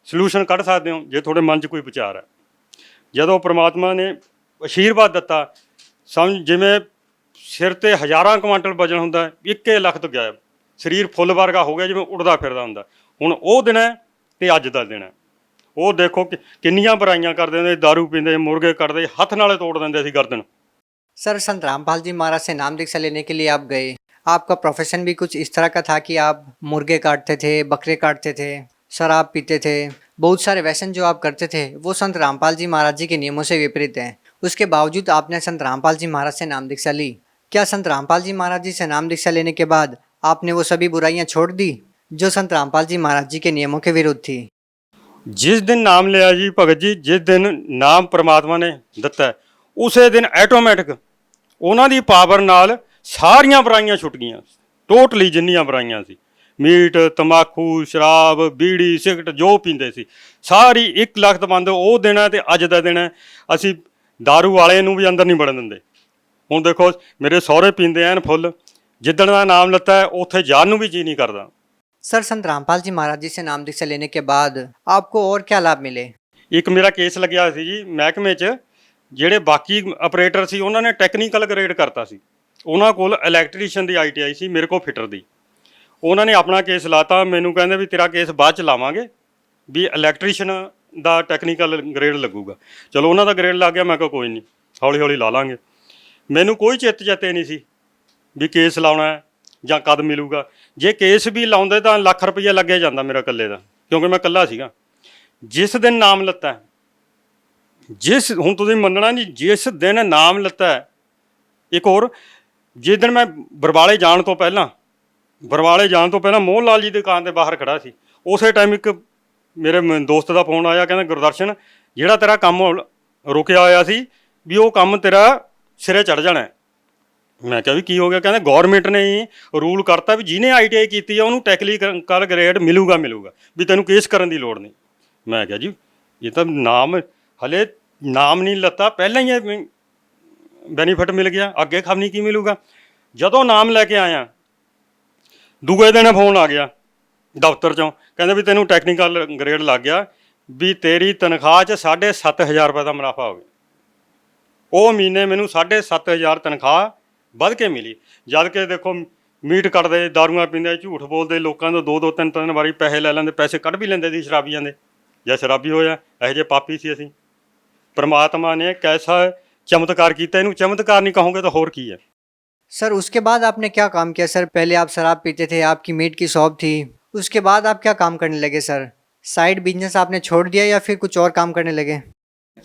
Speaker 9: ਸਲਿਊਸ਼ਨ ਕੱਢ ਸਕਦੇ ਹੋ ਜੇ ਤੁਹਾਡੇ ਮਨ 'ਚ ਕੋਈ ਵਿਚਾਰ ਹੈ। ਜਦੋਂ ਪ੍ਰਮਾਤਮਾ ਨੇ ਆਸ਼ੀਰਵਾਦ ਦਿੱਤਾ, ਸਮਝ ਜਿਵੇਂ ਸਿਰ ਤੇ ਹਜ਼ਾਰਾਂ ਕੁਆਂਟਲ ਵਜਨ ਹੁੰਦਾ, 1 ਲੱਖ ਤੋਂ ਗਾਇਬ, ਸਰੀਰ ਫੁੱਲ ਵਰਗਾ ਹੋ ਗਿਆ ਜਿਵੇਂ ਉੱਡਦਾ ਫਿਰਦਾ ਹੁੰਦਾ। ਹੁਣ ਉਹ ਦਿਨ ਹੈ ਤੇ ਅੱਜ ਦਾ ਦਿਨ ਹੈ। ਉਹ ਦੇਖੋ ਕਿ ਕਿੰਨੀਆਂ ਬੁਰਾਈਆਂ ਕਰਦੇ ਹੁੰਦੇ, दारू पीते, मुर्गे कटते, हथ नाले तोड़ देंगे सी गर्दन।
Speaker 8: सर, संत रामपाल जी महाराज से नाम दीक्षा लेने के लिए आप गए, आपका प्रोफेशन भी कुछ इस तरह का था कि आप मुर्गे काटते थे, बकरे काटते थे, शराब पीते थे, बहुत सारे व्यसन जो आप करते थे वो संत रामपाल जी महाराज जी के नियमों से विपरीत हैं। उसके बावजूद आपने संत रामपाल जी महाराज से नाम दीक्षा ली। क्या संत रामपाल जी महाराज जी से नाम दीक्षा लेने के बाद आपने वो सभी बुराइयां छोड़ दी जो संत रामपाल जी महाराज जी के नियमों के विरुद्ध थी?
Speaker 9: जिस दिन नाम लिया जी भगत जी, जिस दिन नाम परमात्मा ने दिता है, उसे दिन ऐटोमैटिक ਉਹਨਾਂ ਦੀ ਪਾਵਰ ਨਾਲ ਸਾਰੀਆਂ ਬੁਰਾਈਆਂ ਛੁੱਟ ਗਈਆਂ, ਟੋਟਲੀ ਜਿੰਨੀਆਂ ਬੁਰਾਈਆਂ ਸੀ, ਮੀਟ, ਤੰਬਾਕੂ, ਸ਼ਰਾਬ, ਬੀੜੀ, ਸਿਗਰਟ ਜੋ ਪੀਂਦੇ ਸੀ, ਸਾਰੀ 1 ਲੱਖ ਤੋਂ ਬੰਦ। ਉਹ ਦਿਨ ਹੈ ਤੇ ਅੱਜ ਦਾ ਦਿਨ ਹੈ। ਅਸੀਂ दारू ਵਾਲੇ ਨੂੰ ਵੀ ਅੰਦਰ ਨਹੀਂ ਵੜਨ ਦਿੰਦੇ। ਹੁਣ ਦੇਖੋ ਮੇਰੇ ਸਹੁਰੇ ਪੀਂਦੇ ਐਨ ਫੁੱਲ, ਜਿੱਦਣ ਦਾ ਨਾਮ ਲੱਤਾ ਹੈ ਉੱਥੇ ਜਾਣ ਨੂੰ ਵੀ ਜੀ ਨਹੀਂ ਕਰਦਾ।
Speaker 8: सर, संत रामपाल जी महाराज जी से नाम दीक्षा लेने के बाद आपको और क्या लाभ मिले?
Speaker 9: ਇੱਕ ਮੇਰਾ ਕੇਸ ਲੱਗਿਆ ਸੀ ਜੀ ਮਹਿਕਮੇ 'ਚ, ਜਿਹੜੇ ਬਾਕੀ ਆਪਰੇਟਰ ਸੀ ਉਹਨਾਂ ਨੇ ਟੈਕਨੀਕਲ ਗ੍ਰੇਡ ਕਰਤਾ ਸੀ, ਉਹਨਾਂ ਕੋਲ ਇਲੈਕਟ੍ਰੀਸ਼ੀਅਨ ਦੀ ITI ਸੀ, ਮੇਰੇ ਕੋਲ ਫਿਟਰ ਦੀ। ਉਹਨਾਂ ਨੇ ਆਪਣਾ ਕੇਸ ਲਾਤਾ, ਮੈਨੂੰ ਕਹਿੰਦੇ ਵੀ ਤੇਰਾ ਕੇਸ ਬਾਅਦ 'ਚ ਲਾਵਾਂਗੇ, ਵੀ ਇਲੈਕਟ੍ਰੀਸ਼ੀਅਨ ਦਾ ਟੈਕਨੀਕਲ ਗ੍ਰੇਡ ਲੱਗੂਗਾ। ਚਲੋ ਉਹਨਾਂ ਦਾ ਗ੍ਰੇਡ ਲੱਗ ਗਿਆ, ਮੈਂ ਕਿਹਾ ਕੋਈ ਨਹੀਂ, ਹੌਲੀ ਹੌਲੀ ਲਾ ਲਾਂਗੇ। ਮੈਨੂੰ ਕੋਈ ਚਿੱਤ ਚੇਤੇ ਨਹੀਂ ਸੀ ਵੀ ਕੇਸ ਲਾਉਣਾ ਜਾਂ ਕਦ ਮਿਲੂਗਾ। ਜੇ ਕੇਸ ਵੀ ਲਾਉਂਦੇ ਤਾਂ ਲੱਖ ਰੁਪਈਆ ਲੱਗਿਆ ਜਾਂਦਾ ਮੇਰਾ ਇਕੱਲੇ ਦਾ, ਕਿਉਂਕਿ ਮੈਂ ਇਕੱਲਾ ਸੀਗਾ। ਜਿਸ ਦਿਨ ਨਾਮ ਲੱਤਾ, ਹੁਣ ਤੁਸੀਂ ਮੰਨਣਾ ਨਹੀਂ, ਜਿਸ ਦਿਨ ਨਾਮ ਲੱਤਾ, ਇੱਕ ਹੋਰ, ਜਿਸ ਦਿਨ ਮੈਂ ਬਰਵਾਲੇ ਜਾਣ ਤੋਂ ਪਹਿਲਾਂ ਮੋਹਨ ਲਾਲ ਜੀ ਦੀ ਦੁਕਾਨ ਦੇ ਬਾਹਰ ਖੜਾ ਸੀ, ਉਸੇ ਟਾਈਮ ਇੱਕ ਮੇਰੇ ਦੋਸਤ ਦਾ ਫੋਨ ਆਇਆ, ਕਹਿੰਦਾ ਗੁਰਦਰਸ਼ਨ, ਜਿਹੜਾ ਤੇਰਾ ਕੰਮ ਰੁਕਿਆ ਹੋਇਆ ਸੀ ਵੀ ਉਹ ਕੰਮ ਤੇਰਾ ਸਿਰੇ ਚੜ੍ਹ ਜਾਣਾ। ਮੈਂ ਕਿਹਾ ਵੀ ਕੀ ਹੋ ਗਿਆ? ਕਹਿੰਦਾ ਗੌਰਮੈਂਟ ਨੇ ਹੀ ਰੂਲ ਕਰਤਾ ਵੀ ਜਿਹਨੇ ITI ਕੀਤੀ ਆ ਉਹਨੂੰ ਟੈਕਨੀਕਲ ਗ੍ਰੇਡ ਮਿਲੂਗਾ, ਵੀ ਤੈਨੂੰ ਕੇਸ ਕਰਨ ਦੀ ਲੋੜ ਨਹੀਂ। ਮੈਂ ਕਿਹਾ ਜੀ ਇਹ ਤਾਂ ਨਾਮ ਹਲੇ ਨਾਮ ਨਹੀਂ ਲੱਤਾ, ਪਹਿਲਾਂ ਹੀ ਇਹ ਬੈਨੀਫਿਟ ਮਿਲ ਗਿਆ, ਅੱਗੇ ਖਬਰ ਨਹੀਂ ਕੀ ਮਿਲੂਗਾ। ਜਦੋਂ ਨਾਮ ਲੈ ਕੇ ਆਇਆ, ਦੂਏ ਦਿਨ ਫੋਨ ਆ ਗਿਆ ਦਫ਼ਤਰ 'ਚੋਂ, ਕਹਿੰਦੇ ਵੀ ਤੈਨੂੰ ਟੈਕਨੀਕਲ ਗ੍ਰੇਡ ਲੱਗ ਗਿਆ, ਵੀ ਤੇਰੀ ਤਨਖਾਹ 'ਚ 7,500 ਰੁਪਏ ਦਾ ਮੁਨਾਫਾ ਹੋ ਗਿਆ। ਉਹ ਮਹੀਨੇ ਮੈਨੂੰ 7,500 ਤਨਖਾਹ ਵੱਧ ਕੇ ਮਿਲੀ। ਜਦ ਕਿ ਦੇਖੋ ਮੀਟ ਕੱਟਦੇ, ਦਾਰੂਆਂ ਪੀਂਦੇ, ਝੂਠ ਬੋਲਦੇ, ਲੋਕਾਂ ਤੋਂ 2-2 3-3 ਵਾਰੀ ਪੈਸੇ ਲੈ ਲੈਂਦੇ, ਪੈਸੇ ਕੱਢ ਵੀ ਲੈਂਦੇ ਸੀ ਸ਼ਰਾਬੀਆਂ ਦੇ। ਜਾਂ ਸ਼ਰਾਬੀ ਹੋਇਆ, ਇਹੋ ਜਿਹੇ ਪਾਪੀ ਸੀ ਅਸੀਂ। परमात्मा ने कैसा चमत्कार किया, इन्हू चमत्कार नहीं कहोगे तो होर की है।
Speaker 8: सर, उसके बाद आपने क्या काम किया? सर, पहले आप शराब पीते थे, आपकी मीट की शॉप थी, उसके बाद आप क्या काम करने लगे? सर, साइड बिजनेस आपने छोड़ दिया या फिर कुछ और काम करने लगे?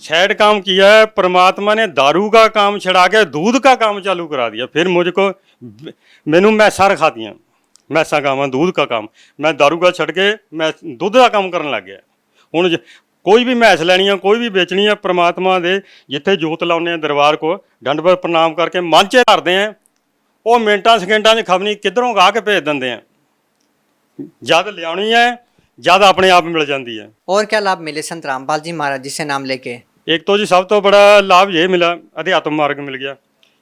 Speaker 9: साइड काम किया है, परमात्मा ने दारू का काम छड़ा के दूध का काम चालू करा दिया। फिर मुझको मैनू मैसा रखा दिया, मैसा काम, दूध का काम। मैं दारू का छड़ के मैं दूध का काम करने लग गया। हुण कोई भी मैस लैनी है, कोई भी बेचनी है, परमात्मा दे जिथे जोत लाने दरबार को दंडवत प्रणाम करके मन च धरते हैं, वो मिनटा सकेंडा खबर नहीं किधरों गा के भेज देंगे हैं। ਜਦ ਲਿਆਉਣੀ ਹੈ ਜਦ ਆਪਣੇ ਆਪ ਮਿਲ ਜਾਂਦੀ ਹੈ।
Speaker 8: और क्या लाभ मिले संत रामपाल जी महाराज जी से नाम लेके?
Speaker 9: ਇੱਕ ਤੋਂ ਜੀ ਸਭ ਤੋਂ ਬੜਾ ਲਾਭ ਇਹ ਮਿਲਾ, ਅਧਿਆਤਮ ਮਾਰਗ ਮਿਲ ਗਿਆ।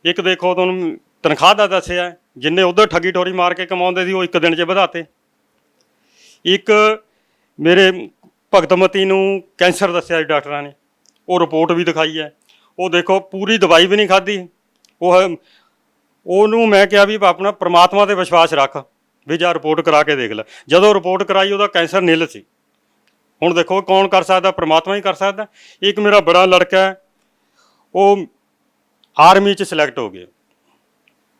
Speaker 9: ਇੱਕ ਦੇਖੋ ਤੁਹਾਨੂੰ ਤਨਖਾਹ ਦਾ ਦੱਸਿਆ, ਜਿੰਨੇ ਉਧਰ ਠੱਗੀ ਠੋਰੀ ਮਾਰ ਕੇ ਕਮਾਉਂਦੇ ਸੀ ਉਹ ਇੱਕ ਦਿਨ 'ਚ ਵਧਾਤੇ। ਇੱਕ ਮੇਰੇ ਭਗਤਮਤੀ ਨੂੰ ਕੈਂਸਰ ਦੱਸਿਆ ਜੀ ਡਾਕਟਰਾਂ ਨੇ, ਉਹ ਰਿਪੋਰਟ ਵੀ ਦਿਖਾਈ ਹੈ। ਉਹ ਦੇਖੋ ਪੂਰੀ ਦਵਾਈ ਵੀ ਨਹੀਂ ਖਾਧੀ। ਉਹਨੂੰ ਮੈਂ ਕਿਹਾ ਵੀ ਆਪਣਾ ਪ੍ਰਮਾਤਮਾ 'ਤੇ ਵਿਸ਼ਵਾਸ ਰੱਖ, ਵੀ ਜਾ ਰਿਪੋਰਟ ਕਰਾ ਕੇ ਦੇਖ ਲੈ। ਜਦੋਂ ਰਿਪੋਰਟ ਕਰਾਈ ਉਹਦਾ ਕੈਂਸਰ ਨਿੱਲ ਸੀ। ਹੁਣ ਦੇਖੋ ਕੌਣ ਕਰ ਸਕਦਾ? ਪ੍ਰਮਾਤਮਾ ਹੀ ਕਰ ਸਕਦਾ। ਇੱਕ ਮੇਰਾ ਬੜਾ ਲੜਕਾ ਹੈ, ਉਹ ਆਰਮੀ 'ਚ ਸਿਲੈਕਟ ਹੋ ਗਿਆ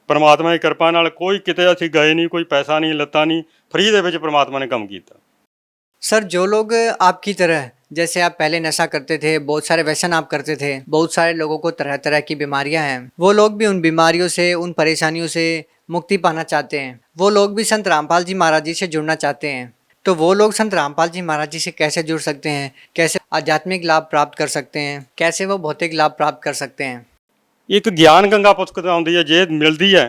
Speaker 9: ਪਰਮਾਤਮਾ ਦੀ ਕਿਰਪਾ ਨਾਲ। ਕੋਈ ਕਿਤੇ ਅਸੀਂ ਗਏ ਨਹੀਂ, ਕੋਈ ਪੈਸਾ ਨਹੀਂ ਲੱਤਾ ਨਹੀਂ, ਫ੍ਰੀ ਦੇ ਵਿੱਚ ਪਰਮਾਤਮਾ ਨੇ ਕੰਮ ਕੀਤਾ।
Speaker 8: सर जो लोग आपकी तरह, जैसे आप पहले नशा करते थे, बहुत सारे व्यसन आप करते थे, बहुत सारे लोगों को तरह तरह की बीमारियां हैं, वो लोग भी उन बीमारियों से, उन परेशानियों से मुक्ति पाना चाहते हैं, वो लोग भी संत रामपाल जी महाराज जी से जुड़ना चाहते हैं, तो वो लोग संत रामपाल जी महाराज जी से कैसे जुड़ सकते हैं? कैसे आध्यात्मिक लाभ प्राप्त कर सकते हैं? कैसे वो भौतिक लाभ प्राप्त कर सकते हैं?
Speaker 9: ਇੱਕ ਗਿਆਨ ਗੰਗਾ ਪੁਸਤਕ ਆਉਂਦੀ ਹੈ, ਜੇ ਮਿਲਦੀ ਹੈ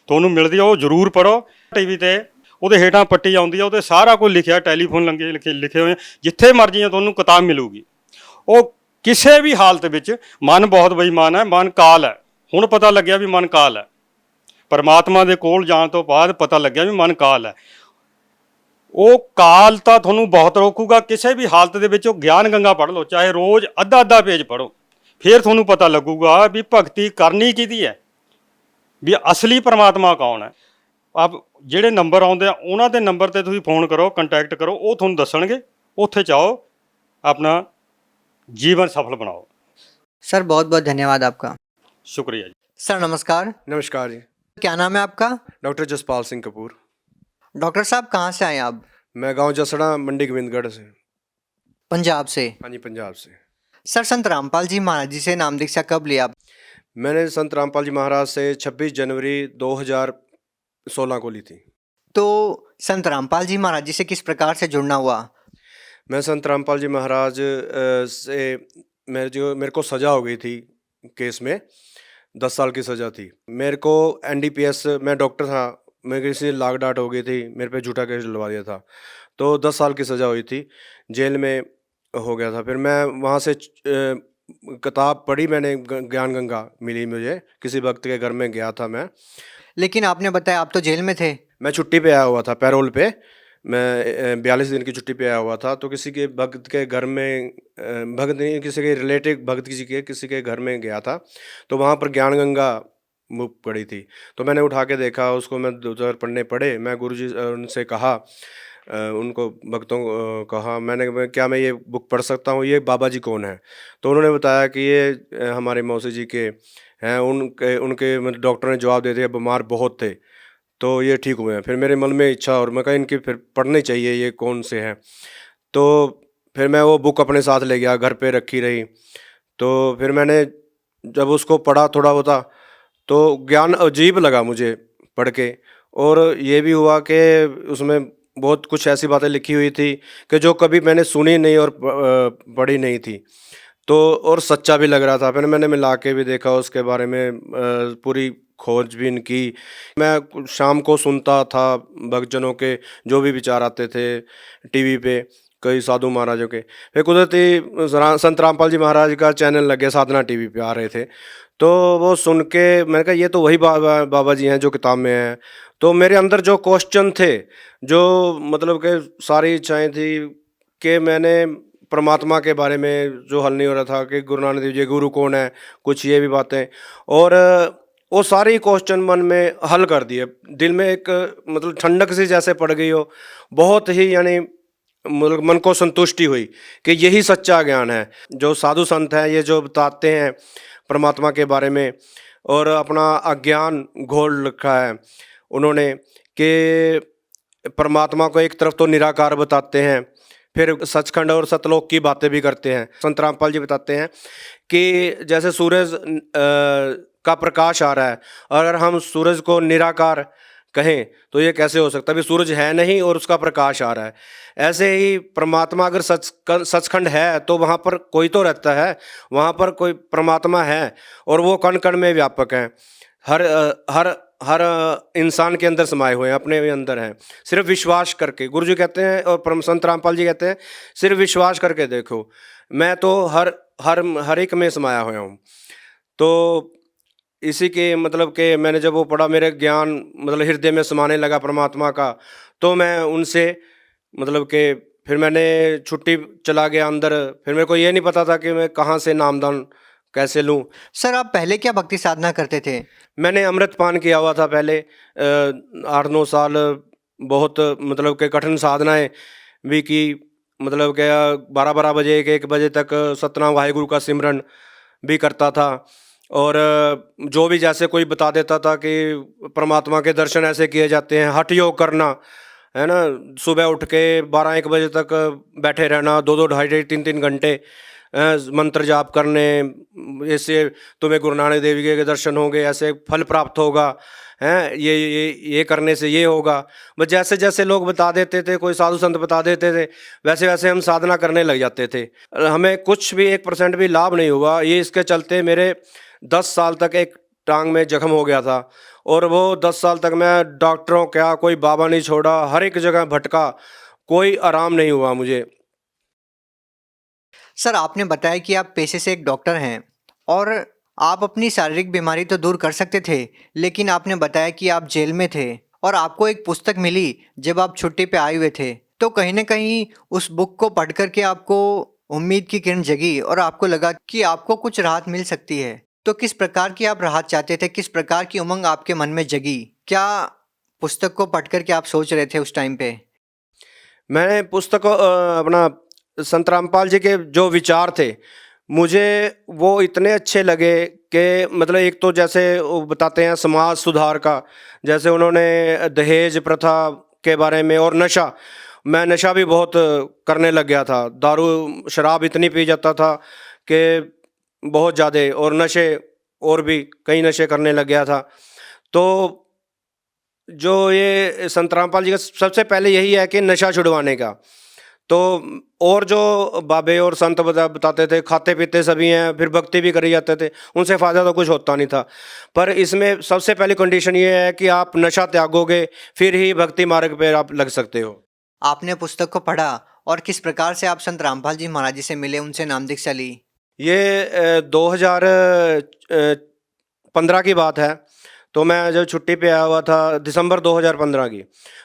Speaker 9: ਤੁਹਾਨੂੰ ਮਿਲਦੀ ਹੈ, ਉਹ ਜ਼ਰੂਰ ਪੜੋ। ਟੀਵੀ 'ਤੇ ਉਹਦੇ ਹੇਠਾਂ ਪੱਟੀ ਆਉਂਦੀ ਹੈ, ਉਹਦੇ ਸਾਰਾ ਕੁਝ ਲਿਖਿਆ, ਟੈਲੀਫੋਨ ਲਿਖੇ ਹੋਏ, ਜਿੱਥੇ ਮਰਜ਼ੀ ਹੈ ਤੁਹਾਨੂੰ ਕਿਤਾਬ ਮਿਲੂਗੀ। ਉਹ ਕਿਸੇ ਵੀ ਹਾਲਤ ਵਿੱਚ, ਮਨ ਬਹੁਤ ਬੇਈਮਾਨ ਹੈ, ਮਨ ਕਾਲ ਹੈ। ਹੁਣ ਪਤਾ ਲੱਗਿਆ ਵੀ ਮਨ ਕਾਲ ਹੈ। ਪਰਮਾਤਮਾ ਦੇ ਕੋਲ ਜਾਣ ਤੋਂ ਬਾਅਦ ਪਤਾ ਲੱਗਿਆ ਵੀ ਮਨ ਕਾਲ ਹੈ। ਉਹ ਕਾਲ ਤਾਂ ਤੁਹਾਨੂੰ ਬਹੁਤ ਰੋਕੂਗਾ। ਕਿਸੇ ਵੀ ਹਾਲਤ ਦੇ ਵਿੱਚ ਉਹ ਗਿਆਨ ਗੰਗਾ ਪੜ੍ਹ ਲਓ, ਚਾਹੇ ਰੋਜ਼ ਅੱਧਾ ਅੱਧਾ ਪੇਜ ਪੜ੍ਹੋ, ਫਿਰ ਤੁਹਾਨੂੰ ਪਤਾ ਲੱਗੂਗਾ ਵੀ ਭਗਤੀ ਕਰਨੀ ਕਿਹਦੀ ਹੈ, ਵੀ ਅਸਲੀ ਪਰਮਾਤਮਾ ਕੌਣ ਹੈ। ਆਪ ਜਿਹੜੇ ਨੰਬਰ ਆਉਂਦੇ ਆ ਉਹਨਾਂ ਦੇ ਨੰਬਰ 'ਤੇ ਤੁਸੀਂ ਫੋਨ ਕਰੋ, ਕੰਟੈਕਟ ਕਰੋ, ਉਹ ਤੁਹਾਨੂੰ ਦੱਸਣਗੇ। ਉੱਥੇ ਜਾਓ, ਆਪਣਾ ਜੀਵਨ ਸਫਲ ਬਣਾਓ।
Speaker 8: सर बहुत बहुत धन्यवाद आपका।
Speaker 9: शुक्रिया जी।
Speaker 8: सर नमस्कार।
Speaker 10: नमस्कार जी।
Speaker 8: क्या नाम है आपका?
Speaker 10: डॉक्टर जसपाल सिंह कपूर।
Speaker 8: डॉक्टर साहब कहाँ से आए आप?
Speaker 10: मैं गांव जसड़ा मंडी गोविंदगढ़ से।
Speaker 8: पंजाब से?
Speaker 10: हाँ जी, पंजाब से।
Speaker 8: सर संत रामपाल जी महाराज जी से नाम दीक्षा कब लिया?
Speaker 10: मैंने संत रामपाल जी महाराज से 26 जनवरी 2016 को ली थी।
Speaker 8: तो संत रामपाल जी महाराज जी से किस प्रकार से जुड़ना हुआ?
Speaker 10: मैं संत रामपाल जी महाराज से मेरे को सज़ा हो गई थी केस में, 10 साल की सज़ा थी। मेरे को NDPS, मैं डॉक्टर था, मेरे किसी लाग डाट हो गई थी, मेरे पे झूठा केस डलवा दिया था, तो 10 साल की सज़ा हुई थी, जेल में हो गया था। फिर मैं वहाँ से किताब पढ़ी मैंने, ज्ञान गंगा मिली मुझे, किसी भक्त के घर में गया था मैं।
Speaker 8: लेकिन आपने बताया आप तो जेल में थे।
Speaker 10: मैं छुट्टी पे आया हुआ था, पैरोल पे। मैं 42 दिन की छुट्टी पे आया हुआ था। तो किसी के भक्त के घर में, भक्त नहीं, किसी के रिलेटिव भक्त किसी के घर में गया था, तो वहाँ पर ज्ञान गंगा बुक पड़ी थी। तो मैंने उठा के देखा उसको, मैं 2 पढ़ने पड़े। मैं गुरुजी उनसे कहा, उनको भक्तों को कहा, मैंने क्या मैं ये बुक पढ़ सकता हूँ, ये बाबा जी कौन है? तो उन्होंने बताया कि ये हमारे मौसी जी के हैं। उनके डॉक्टर ने जवाब दे दिया बीमार बहुत थे, तो ये ठीक हुए हैं। फिर मेरे मन में इच्छा, और मैं कहा इनकी फिर पढ़नी चाहिए, ये कौन से हैं। तो फिर मैं वो बुक अपने साथ ले गया, घर पे रखी रही। तो फिर मैंने जब उसको पढ़ा थोड़ा बहुत, तो ज्ञान अजीब लगा मुझे पढ़ के। और ये भी हुआ कि उसमें बहुत कुछ ऐसी बातें लिखी हुई थी कि जो कभी मैंने सुनी नहीं और पढ़ी नहीं थी, तो और सच्चा भी लग रहा था। फिर मैंने मिला के भी देखा उसके बारे में, पूरी खोजबीन की। मैं शाम को सुनता था भक्तजनों के जो भी विचार आते थे टीवी पे, कई साधु महाराजों के। फिर कुदरती संत रामपाल जी महाराज का चैनल लग गया, साधना टीवी पे आ रहे थे, तो वो सुन के मैंने कहा ये तो वही बाबा जी हैं जो किताब में हैं। तो मेरे अंदर जो क्वेश्चन थे, जो मतलब कि सारी इच्छाएं थी कि मैंने परमात्मा के बारे में जो हल नहीं हो रहा था कि गुरु नानक देव जी गुरु कौन है, कुछ ये भी बातें, और वो सारी क्वेश्चन मन में हल कर दिए। दिल में एक मतलब ठंडक सी जैसे पड़ गई हो, बहुत ही यानी मन को संतुष्टि हुई कि यही सच्चा ज्ञान है। जो साधु संत हैं ये जो बताते हैं परमात्मा के बारे में, और अपना अज्ञान घोल रखा है उन्होंने कि परमात्मा को एक तरफ तो निराकार बताते हैं, फिर सचखंड और सतलोक की बातें भी करते हैं। संत रामपाल जी बताते हैं कि जैसे सूरज का प्रकाश आ रहा है, अगर हम सूरज को निराकार कहें तो ये कैसे हो सकता है, भी सूरज है नहीं और उसका प्रकाश आ रहा है। ऐसे ही परमात्मा अगर सचखंड है तो वहाँ पर कोई तो रहता है, वहाँ पर कोई परमात्मा है, और वो कण कण में व्यापक है। हर हर इंसान के अंदर समाये हुए हैं, अपने भी अंदर हैं। सिर्फ विश्वास करके, गुरु जी कहते हैं और परम संत रामपाल जी कहते हैं, सिर्फ विश्वास करके देखो। मैं तो हर एक में समाया हुआ हूँ। तो इसी के मतलब कि मैंने जब वो पढ़ा, मेरे ज्ञान मतलब हृदय में समाने लगा परमात्मा का, तो मैं उनसे मतलब कि फिर मैंने छुट्टी चला गया अंदर। फिर मेरे को ये नहीं पता था कि मैं कहाँ से नामदान कैसे लूँ।
Speaker 8: सर आप पहले क्या भक्ति साधना करते थे?
Speaker 10: मैंने अमृत पान किया हुआ था पहले 8-9 साल, बहुत मतलब कि कठिन साधनाएं भी की। मतलब कि 12-12 बजे 1-1 बजे तक सतनाम वाहिगुरु का सिमरन भी करता था। और जो भी जैसे कोई बता देता था कि परमात्मा के दर्शन ऐसे किए जाते हैं, हठ योग करना है ना, सुबह उठ के 12-1 बजे तक बैठे रहना, 2-2 ढाई 3-3 घंटे मंत्र जाप करने, इससे तुम्हें गुरु नानक देव जी के दर्शन होंगे, ऐसे फल प्राप्त होगा, हैं ये करने से ये होगा। बस जैसे जैसे लोग बता देते थे, कोई साधु संत बता देते थे, वैसे वैसे हम साधना करने लग जाते थे। हमें कुछ भी 1% भी लाभ नहीं हुआ। ये इसके चलते मेरे 10 साल तक एक टांग में जख्म हो गया था, और वो 10 साल तक मैं डॉक्टरों क्या, कोई बाबा नहीं छोड़ा, हर एक जगह भटका, कोई आराम नहीं हुआ मुझे।
Speaker 8: सर आपने बताया कि आप पेशे से एक डॉक्टर हैं और आप अपनी शारीरिक बीमारी तो दूर कर सकते थे, लेकिन आपने बताया कि आप जेल में थे और आपको एक पुस्तक मिली जब आप छुट्टी पे आए हुए थे, तो कहीं ना कहीं उस बुक को पढ़ करके आपको उम्मीद की किरण जगी और आपको लगा कि आपको कुछ राहत मिल सकती है। तो किस प्रकार की आप राहत चाहते थे, किस प्रकार की उमंग आपके मन में जगी? क्या पुस्तक को पढ़ करके आप सोच रहे थे उस टाइम पे?
Speaker 10: मैंने पुस्तक अपना संत रामपाल जी के जो विचार थे, मुझे वो इतने अच्छे लगे कि मतलब एक तो जैसे वो बताते हैं समाज सुधार का, जैसे उन्होंने दहेज प्रथा के बारे में, और नशा, मैं नशा भी बहुत करने लग गया था। दारू शराब इतनी पी जाता था कि बहुत ज़्यादा, और नशे और भी कई नशे करने लग गया था। तो जो ये संत रामपाल जी का सबसे पहले यही है कि नशा छुड़वाने का। तो और जो बाबे और संत बताते थे, खाते पीते सभी हैं, फिर भक्ति भी करी जाते थे, उनसे फ़ायदा तो कुछ होता नहीं था। पर इसमें सबसे पहली कंडीशन ये है कि आप नशा त्यागोगे, फिर ही भक्ति मार्ग पे आप लग सकते हो।
Speaker 8: आपने पुस्तक को पढ़ा और किस प्रकार से आप संत रामपाल जी महाराज जी से मिले, उनसे नाम दीक्षा ली?
Speaker 10: ये 2015 की बात है। तो मैं जब छुट्टी पे आया हुआ था, दिसंबर 2015 की,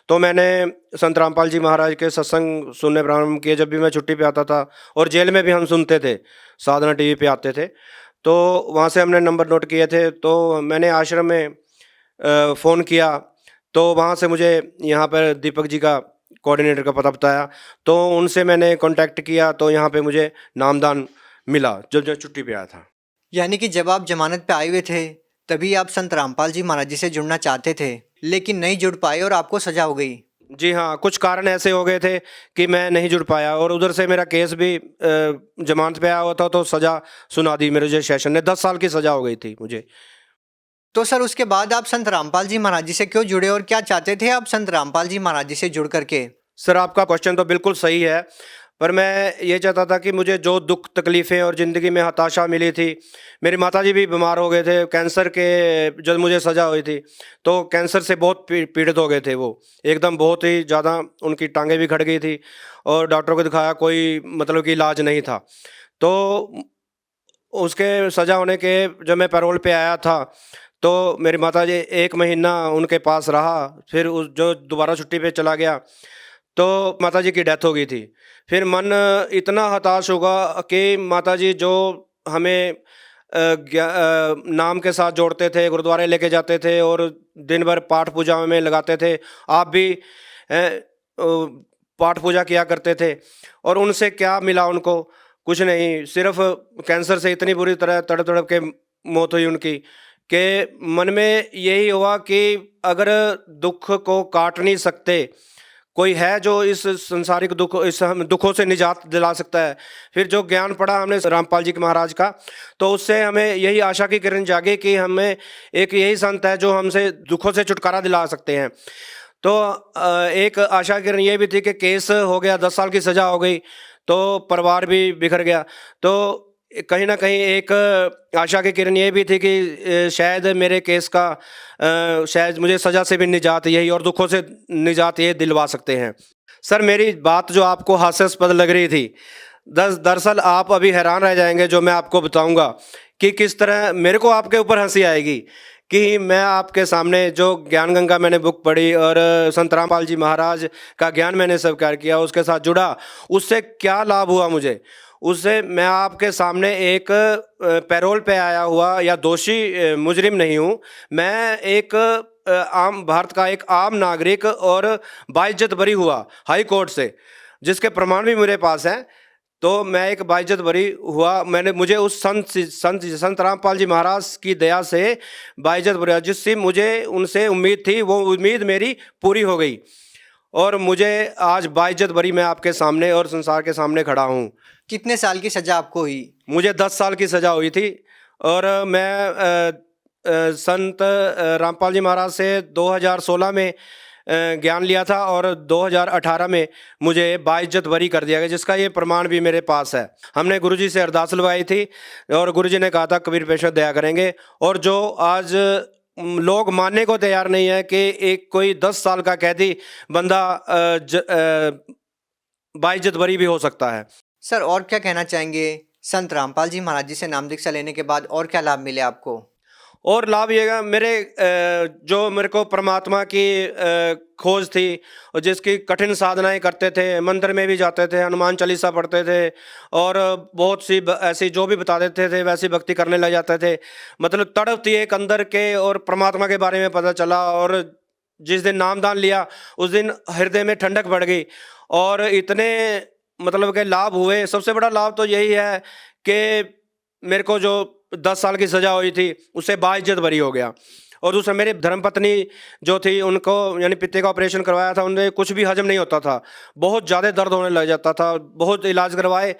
Speaker 10: तो मैंने संत रामपाल जी महाराज के सत्संग सुनने प्रारंभ किए। जब भी मैं छुट्टी पे आता था, और जेल में भी हम सुनते थे, साधना टीवी पे आते थे, तो वहाँ से हमने नंबर नोट किए थे। तो मैंने आश्रम में फ़ोन किया, तो वहाँ से मुझे यहाँ पर दीपक जी का कोऑर्डिनेटर का पता बताया, तो उनसे मैंने कांटेक्ट किया, तो यहाँ पे मुझे नामदान मिला जब छुट्टी पे आया था।
Speaker 8: यानी कि जब आप जमानत पे आए हुए थे तभी आप संत रामपाल जी महाराज जी से जुड़ना चाहते थे, लेकिन नहीं जुड़ पाए और आपको सजा हो गई।
Speaker 10: जी हाँ, कुछ कारण ऐसे हो गए थे कि मैं नहीं जुड़ पाया, और उधर से मेरा केस भी जमानत पे आया हुआ था, तो सज़ा सुना दी मेरे जो सेशन ने, 10 साल की सज़ा हो गई थी मुझे।
Speaker 8: तो सर उसके बाद आप संत रामपाल जी महाराज जी से क्यों जुड़े और क्या चाहते थे आप संत रामपाल जी महाराज जी से जुड़ करके?
Speaker 10: सर आपका क्वेश्चन तो बिल्कुल सही है, पर मैं ये चाहता था कि मुझे जो दुख तकलीफ़ें और ज़िंदगी में हताशा मिली थी, मेरी माताजी भी बीमार हो गए थे कैंसर के, जब मुझे सज़ा हुई थी तो कैंसर से बहुत पीड़ित हो गए थे वो, एकदम बहुत ही ज़्यादा, उनकी टांगें भी खड़ गई थी, और डॉक्टर को दिखाया, कोई मतलब कि इलाज नहीं था। तो उसके सज़ा होने के जब मैं पैरोल पे आया था, तो मेरी माताजी 1 महीना उनके पास रहा, फिर उस जो दोबारा छुट्टी पे चला गया, तो माताजी की डेथ हो गई थी। फिर मन इतना हताश होगा कि माताजी जो हमें नाम के साथ जोड़ते थे, गुरुद्वारे लेके जाते थे और दिन भर पाठ पूजा में लगाते थे, आप भी पाठ पूजा किया करते थे, और उनसे क्या मिला उनको? कुछ नहीं, सिर्फ कैंसर से इतनी बुरी तरह तड़प तड़प के मौत हुई उनकी, कि मन में यही हुआ कि अगर दुख को काट नहीं सकते, कोई है जो इस संसारिक इस हम दुखों से निजात दिला सकता है। फिर जो ज्ञान पढ़ा हमने रामपाल जी के महाराज का, तो उससे हमें यही आशा की किरण जागी कि हमें एक यही संत है जो हमसे दुखों से छुटकारा दिला सकते हैं। तो एक आशा की किरण ये भी थी कि केस हो गया, 10 साल की सज़ा हो गई, तो परिवार भी बिखर गया। तो कहीं ना कहीं एक आशा की किरण ये भी थी कि शायद मेरे केस का शायद मुझे सज़ा से भी निजात यही और दुखों से निजात ये दिलवा सकते हैं। सर मेरी बात जो आपको हास्यास्पद लग रही थी, दरअसल आप अभी हैरान रह जाएंगे जो मैं आपको बताऊंगा कि किस तरह मेरे को आपके ऊपर हंसी आएगी कि मैं आपके सामने जो ज्ञान गंगा मैंने बुक पढ़ी और संत रामपाल जी महाराज का ज्ञान मैंने स्वीकार किया, उसके साथ जुड़ा, उससे क्या लाभ हुआ मुझे। उससे मैं आपके सामने एक पैरोल पे आया हुआ या दोषी मुजरिम नहीं हूँ। मैं एक आम भारत का एक आम नागरिक और बाइज्जत बरी हुआ हाई कोर्ट से, जिसके प्रमाण भी मेरे पास हैं। तो मैं एक बाइज्जत बरी हुआ, मुझे उस संत रामपाल जी महाराज की दया से बाइज्जत बरी, जिससे मुझे उनसे उम्मीद थी, वो उम्मीद मेरी पूरी हो गई और मुझे आज बाइज्जत बरी मैं आपके सामने और संसार के सामने खड़ा हूँ।
Speaker 8: कितने साल की सज़ा आपको हुई?
Speaker 10: मुझे 10 साल की सज़ा हुई थी और मैं संत रामपाल जी महाराज से 2016 में ज्ञान लिया था और 2018 में मुझे बाइज्जत बरी कर दिया गया, जिसका ये प्रमाण भी मेरे पास है। हमने गुरुजी से अरदास लगवाई थी और गुरुजी ने कहा था कबीर पेशवा दया करेंगे, और जो आज लोग मानने को तैयार नहीं है कि एक कोई 10 साल का कैदी बंदा बाइज्जत बरी भी हो सकता है।
Speaker 8: सर और क्या कहना चाहेंगे, संत रामपाल जी महाराज जी से नाम दीक्षा लेने के बाद और क्या लाभ मिले आपको?
Speaker 10: और लाभ ये मेरे जो मेरे को परमात्मा की खोज थी और जिसकी कठिन साधनाएं करते थे, मंदिर में भी जाते थे, हनुमान चालीसा पढ़ते थे और बहुत सी ऐसी जो भी बता देते थे वैसी भक्ति करने लग जाते थे। मतलब तड़प थी एक अंदर के और परमात्मा के बारे में पता चला, और जिस दिन नामदान लिया उस दिन हृदय में ठंडक बढ़ गई और इतने मतलब के लाभ हुए। सबसे बड़ा लाभ तो यही है कि मेरे को जो 10 साल की सज़ा हुई थी उससे बाइज्जत बरी हो गया। और दूसरा मेरी धर्मपत्नी जो थी, उनको यानी पित्ते का ऑपरेशन करवाया था, उन्हें कुछ भी हजम नहीं होता था, बहुत ज़्यादा दर्द होने लग जाता था, बहुत इलाज करवाए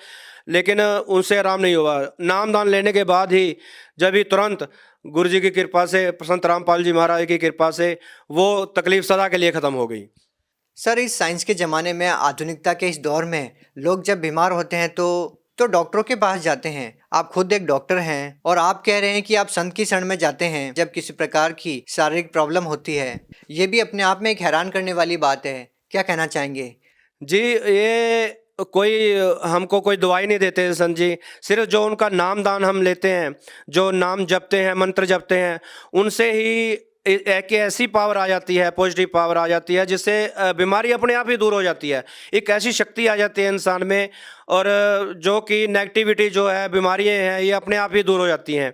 Speaker 10: लेकिन उनसे आराम नहीं हुआ। नामदान लेने के बाद ही जब ही तुरंत गुरुजी की कृपा से, संत रामपाल जी महाराज की कृपा से वो तकलीफ सदा के लिए ख़त्म हो गई।
Speaker 8: सर इस साइंस के ज़माने में, आधुनिकता के इस दौर में लोग जब बीमार होते हैं तो डॉक्टरों के पास जाते हैं। आप खुद एक डॉक्टर हैं और आप कह रहे हैं कि आप संत की शरण में जाते हैं जब किसी प्रकार की शारीरिक प्रॉब्लम होती है। ये भी अपने आप में एक हैरान करने वाली बात है। क्या कहना चाहेंगे?
Speaker 10: जी, ये कोई हमको कोई दवाई नहीं देते संत जी, सिर्फ जो उनका नामदान हम लेते हैं, जो नाम जपते हैं, मंत्र जपते हैं, उनसे ही एक ऐसी पावर आ जाती है, पॉजिटिव पावर आ जाती है, जिससे बीमारी अपने आप ही दूर हो जाती है। एक ऐसी शक्ति आ जाती है इंसान में, और जो कि नेगेटिविटी जो है, बीमारियां हैं, ये अपने आप ही दूर हो जाती हैं।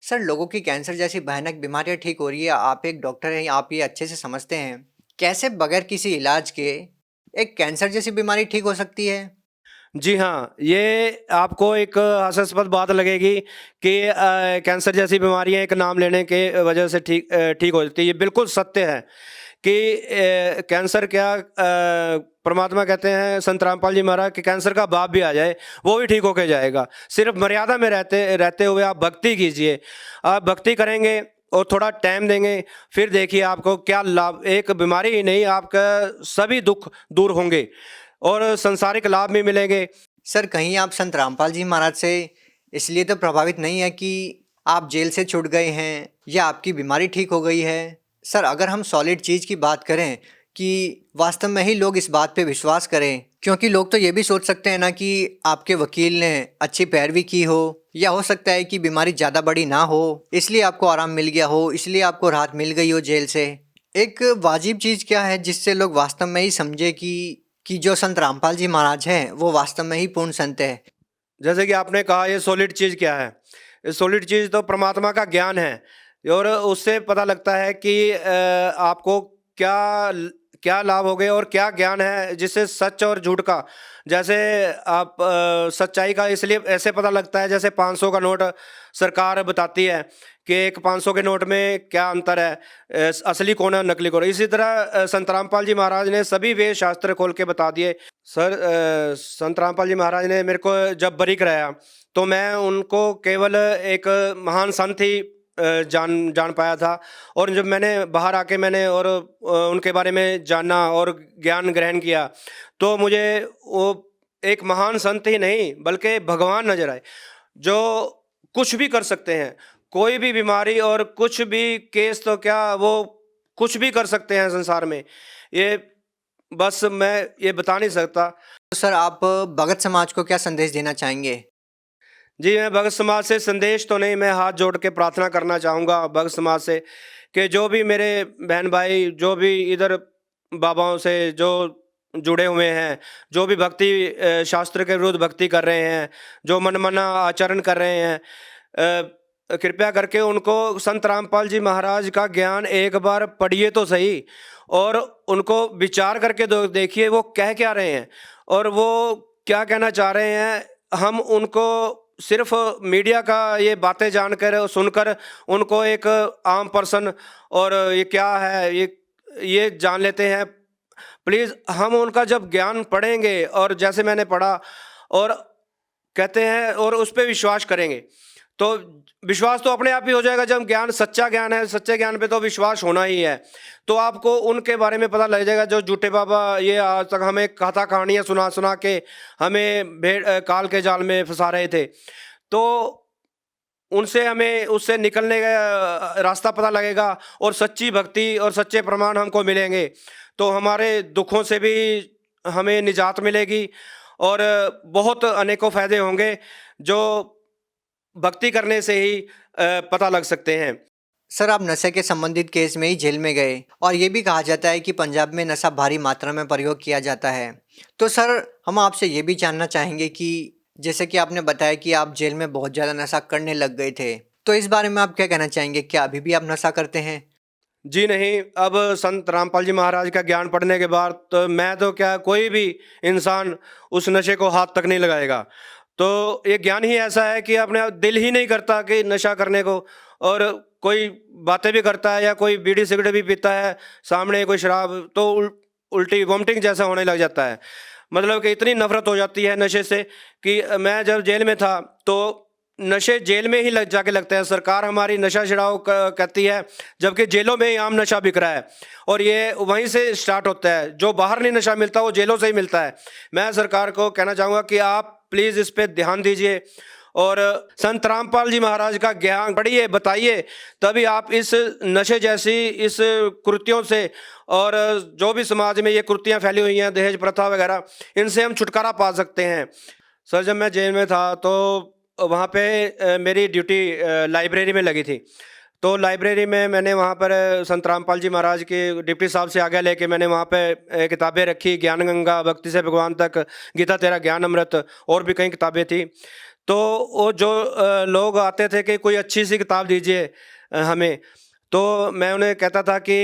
Speaker 8: सर लोगों की कैंसर जैसी भयानक बीमारियां ठीक हो रही है, आप एक डॉक्टर हैं, आप ये अच्छे से समझते हैं, कैसे बगैर किसी इलाज के एक कैंसर जैसी बीमारी ठीक हो सकती है?
Speaker 10: जी हाँ, ये आपको एक हास्यास्पद बात लगेगी कि कैंसर जैसी बीमारियां एक नाम लेने के वजह से ठीक हो जाती है। ये बिल्कुल सत्य है कि कैंसर क्या, परमात्मा कहते हैं संत रामपाल जी महाराज कि कैंसर का बाप भी आ जाए वो भी ठीक होके जाएगा। सिर्फ मर्यादा में रहते हुए आप भक्ति कीजिए। आप भक्ति करेंगे और थोड़ा टाइम देंगे, फिर देखिए आपको क्या लाभ, एक बीमारी ही नहीं, आपका सभी दुख दूर होंगे और संसारिक लाभ भी मिलेंगे।
Speaker 8: सर कहीं आप संत रामपाल जी महाराज से इसलिए तो प्रभावित नहीं है कि आप जेल से छूट गए हैं या आपकी बीमारी ठीक हो गई है? सर अगर हम सॉलिड चीज़ की बात करें कि वास्तव में ही लोग इस बात पे विश्वास करें, क्योंकि लोग तो ये भी सोच सकते हैं ना कि आपके वकील ने अच्छी पैरवी की हो, या हो सकता है कि बीमारी ज़्यादा बड़ी ना हो इसलिए आपको आराम मिल गया हो, इसलिए आपको राहत मिल गई हो जेल से। एक वाजिब चीज़ क्या है जिससे लोग वास्तव में ही समझे कि जो संत रामपाल जी महाराज हैं वो वास्तव में ही पूर्ण संत है?
Speaker 10: जैसे कि आपने कहा ये सॉलिड चीज़ क्या है, ये सॉलिड चीज़ तो परमात्मा का ज्ञान है, और उससे पता लगता है कि आपको क्या लाभ हो गए और क्या ज्ञान है, जिससे सच और झूठ का, जैसे आप सच्चाई का इसलिए ऐसे पता लगता है, जैसे 500 का नोट सरकार बताती है कि एक 500 के नोट में क्या अंतर है, असली कौन है नकली कौन है। इसी तरह संत रामपाल जी महाराज ने सभी वेद शास्त्र खोल के बता दिए। सर संत रामपाल जी महाराज ने मेरे को जब बरी कराया तो मैं उनको केवल एक महान संत ही जान पाया था, और जब मैंने बाहर आके मैंने और उनके बारे में जाना और ज्ञान ग्रहण किया तो मुझे वो एक महान संत ही नहीं बल्कि भगवान नजर आए। जो कुछ भी कर सकते हैं, कोई भी बीमारी और कुछ भी केस तो क्या, वो कुछ भी कर सकते हैं संसार में। ये बस मैं ये बता नहीं सकता।
Speaker 8: तो सर आप भगत समाज को क्या संदेश देना चाहेंगे?
Speaker 10: जी, मैं भगत समाज से संदेश तो नहीं, मैं हाथ जोड़ के प्रार्थना करना चाहूँगा भगत समाज से कि जो भी मेरे बहन भाई जो भी इधर बाबाओं से जो जुड़े हुए हैं, जो भी भक्ति शास्त्र के विरुद्ध भक्ति कर रहे हैं, जो मनमाना आचरण कर रहे हैं, कृपया करके उनको संत रामपाल जी महाराज का ज्ञान एक बार पढ़िए तो सही, और उनको विचार करके देखिए वो कह क्या रहे हैं और वो क्या कहना चाह रहे हैं। हम उनको सिर्फ मीडिया का ये बातें जानकर और सुनकर उनको एक आम पर्सन और ये क्या है ये जान लेते हैं। प्लीज़ हम उनका जब ज्ञान पढ़ेंगे और जैसे मैंने पढ़ा और कहते हैं और उस पर विश्वास करेंगे तो विश्वास तो अपने आप ही हो जाएगा। जब ज्ञान सच्चा ज्ञान है, सच्चे ज्ञान पे तो विश्वास होना ही है। तो आपको उनके बारे में पता लग जाएगा जो झूठे बाबा ये आज तक हमें कथा कहानियाँ सुना सुना के हमें भेड़ काल के जाल में फंसा रहे थे। तो उनसे हमें उससे निकलने का रास्ता पता लगेगा और सच्ची भक्ति और सच्चे प्रमाण हमको मिलेंगे तो हमारे दुखों से भी हमें निजात मिलेगी और बहुत अनेकों फायदे होंगे जो भक्ति करने से ही पता लग सकते हैं।
Speaker 8: सर आप नशे के संबंधित केस में ही जेल में गए और ये भी कहा जाता है कि पंजाब में नशा भारी मात्रा में प्रयोग किया जाता है। तो सर हम आपसे ये भी जानना चाहेंगे कि जैसे कि आपने बताया कि आप जेल में बहुत ज़्यादा नशा करने लग गए थे, तो इस बारे में आप क्या कहना चाहेंगे? क्या अभी भी आप नशा करते हैं?
Speaker 10: जी नहीं, अब संत रामपाल जी महाराज का ज्ञान पढ़ने के बाद तो मैं तो क्या कोई भी इंसान उस नशे को हाथ तक नहीं लगाएगा। तो ये ज्ञान ही ऐसा है कि अपने दिल ही नहीं करता कि नशा करने को, और कोई बातें भी करता है या कोई बीड़ी सिगरेट भी पीता है सामने कोई शराब तो उल्टी वोमिटिंग जैसा होने लग जाता है। मतलब कि इतनी नफरत हो जाती है नशे से कि मैं जब जेल में था तो नशे जेल में ही जाके लगते हैं। सरकार हमारी नशा छुड़ाओ कहती है जबकि जेलों में ही आम नशा बिक रहा है और ये वहीं से स्टार्ट होता है। जो बाहर नहीं नशा मिलता वो जेलों से ही मिलता है। मैं सरकार को कहना चाहूँगा कि आप प्लीज़ इस पे ध्यान दीजिए और संत रामपाल जी महाराज का ज्ञान पढ़िए, बताइए, तभी आप इस नशे जैसी इस कृत्यों से और जो भी समाज में ये कृतियाँ फैली हुई हैं, दहेज प्रथा वगैरह, इनसे हम छुटकारा पा सकते हैं। सर जब मैं जेल में था तो वहाँ पे मेरी ड्यूटी लाइब्रेरी में लगी थी। तो लाइब्रेरी में मैंने वहाँ पर संत रामपाल जी महाराज के डिप्टी साहब से आज्ञा लेके मैंने वहाँ पे किताबें रखी, ज्ञान गंगा, भक्ति से भगवान तक, गीता तेरा ज्ञान अमृत, और भी कई किताबें थी। तो वो जो लोग आते थे कि कोई अच्छी सी किताब दीजिए हमें, तो मैं उन्हें कहता था कि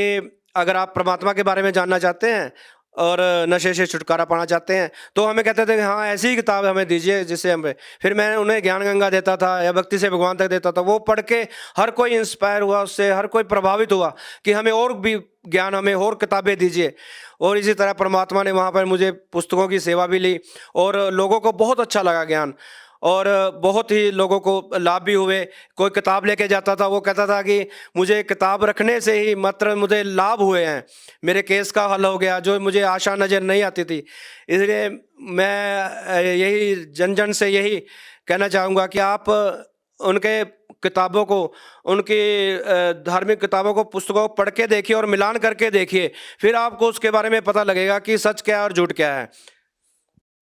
Speaker 10: अगर आप परमात्मा के बारे में जानना चाहते हैं और नशे से छुटकारा पाना चाहते हैं तो हमें कहते थे कि हाँ ऐसी ही किताब हमें दीजिए जिससे हमें, फिर मैं उन्हें ज्ञान गंगा देता था या भक्ति से भगवान तक देता था। वो पढ़ के हर कोई इंस्पायर हुआ, उससे हर कोई प्रभावित हुआ कि हमें और भी ज्ञान, हमें और किताबें दीजिए। और इसी तरह परमात्मा ने वहाँ पर मुझे पुस्तकों की सेवा भी ली और लोगों को बहुत अच्छा लगा ज्ञान और बहुत ही लोगों को लाभ भी हुए। कोई किताब लेके जाता था, वो कहता था कि मुझे किताब रखने से ही मात्र मुझे लाभ हुए हैं, मेरे केस का हल हो गया जो मुझे आशा नज़र नहीं आती थी। इसलिए मैं यही जन जन से यही कहना चाहूँगा कि आप उनके किताबों को, उनकी धार्मिक किताबों को, पुस्तकों को पढ़ के देखिए और मिलान करके देखिए, फिर आपको उसके बारे में पता लगेगा कि सच क्या है और झूठ क्या है।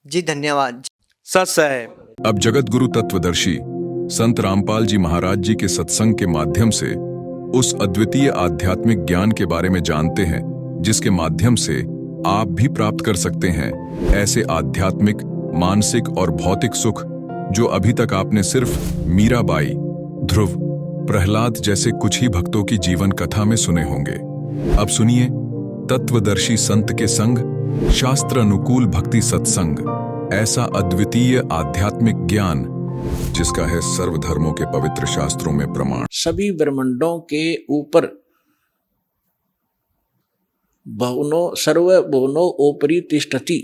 Speaker 8: जी धन्यवाद।
Speaker 10: सच है।
Speaker 1: अब जगत गुरु तत्वदर्शी संत रामपाल जी महाराज जी के सत्संग के माध्यम से उस अद्वितीय आध्यात्मिक ज्ञान के बारे में जानते हैं जिसके माध्यम से आप भी प्राप्त कर सकते हैं ऐसे आध्यात्मिक, मानसिक और भौतिक सुख जो अभी तक आपने सिर्फ मीराबाई, ध्रुव, प्रहलाद जैसे कुछ ही भक्तों की जीवन कथा में सुने होंगे। अब सुनिए तत्वदर्शी संत के संग शास्त्र अनुकूल भक्ति सत्संग, ऐसा अद्वितीय आध्यात्मिक ज्ञान जिसका है सर्वधर्मों के पवित्र शास्त्रों में प्रमाण।
Speaker 11: सभी ब्रह्मांडों के ऊपर भवनो सर्व भवनो ओपरी तिष्ठति,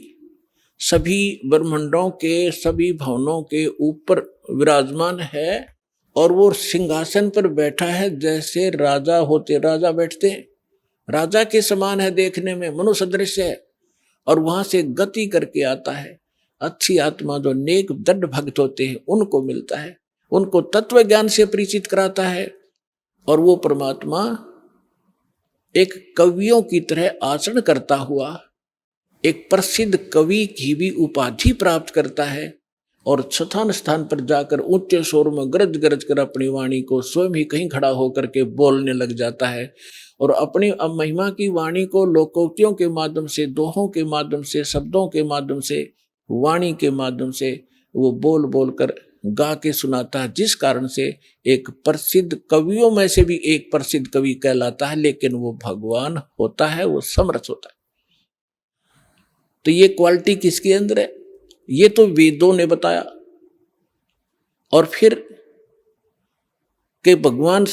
Speaker 11: सभी ब्रह्मांडों के सभी भवनों के ऊपर विराजमान है और वो सिंहासन पर बैठा है जैसे राजा होते, राजा बैठते हैं, राजा के समान है, देखने में मनुष्य सदृश है और वहां से गति करके आता है। अच्छी आत्मा जो नेक दृढ़ भक्त होते हैं उनको मिलता है उनको तत्व ज्ञान से परिचित कराता है, और वो परमात्मा एक कवियों की तरह आचरण करता हुआ एक प्रसिद्ध कवि की भी उपाधि प्राप्त करता है, और स्थान स्थान पर जाकर ऊंचे स्वर में गरज गरज कर अपनी वाणी को स्वयं ही कहीं खड़ा होकर के बोलने लग जाता है, और अपनी महिमा की वाणी को लोकोक्तियों के माध्यम से, दोहों के माध्यम से, शब्दों के माध्यम से, वाणी के माध्यम से वो बोल बोल कर गा के सुनाता है, जिस कारण से एक प्रसिद्ध कवियों में से भी एक प्रसिद्ध कवि कहलाता है। लेकिन वो भगवान होता है, वो समर्थ होता है। तो ये क्वालिटी किसके अंदर है? ये तो वेदों ने बताया, और फिर के भगवान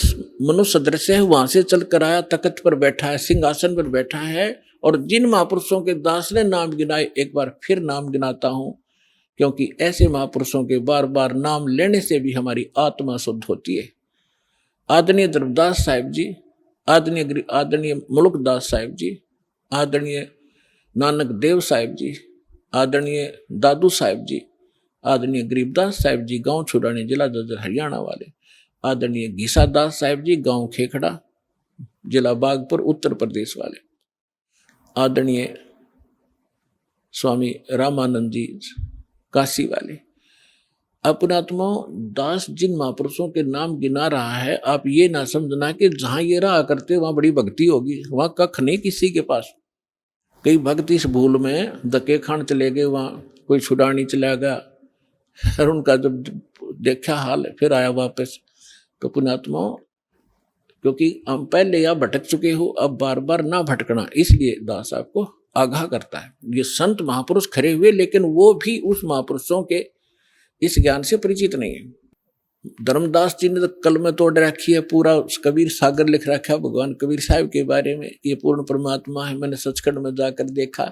Speaker 11: मनुष्य सदृश है, वहां से चल कर आया, तख्त पर बैठा है, सिंहासन पर बैठा है, और जिन महापुरुषों के दास ने नाम गिनाए, एक बार फिर नाम गिनाता हूं, क्योंकि ऐसे महापुरुषों के बार बार नाम लेने से भी हमारी आत्मा शुद्ध होती है। आदरणीय धर्मदास साहिब जी, आदरणीय मुल्कदास साहिब जी, आदरणीय नानक देव साहिब जी, आदरणीय दादू साहिब जी, आदरणीय गरीबदास साहिब जी, गांव छुड़ाने, जिला जज्जर हरियाणा वाले, आदरणीय गीसा दास साहिब जी, गांव खेखड़ा, जिला बागपुर, उत्तर प्रदेश वाले, आदरणीय स्वामी रामानंद जी, काशी वाले। अपनात्मा दास जिन महापुरुषों के नाम गिना रहा है, आप ये ना समझना कि जहां ये रहा करते वहां बड़ी भक्ति होगी, वहां कख नहीं किसी के पास। कई भक्त इस भूल में धक्के खान चले गए, वहां कोई छुड़ानी चला गया, और उनका जब देखा हाल फिर आया वापस। तो पुण्यात्मा, क्योंकि हम पहले या भटक चुके हो, अब बार बार ना भटकना, इसलिए दास आपको आगाह करता है। ये संत महापुरुष खड़े हुए, लेकिन वो भी उस महापुरुषों के इस ज्ञान से परिचित नहीं है। धर्मदास जी ने तो कल में तोड़ रखी है, पूरा कबीर सागर लिख रखा है भगवान कबीर साहब के बारे में, ये पूर्ण परमात्मा है। मैंने सचखंड में जाकर देखा,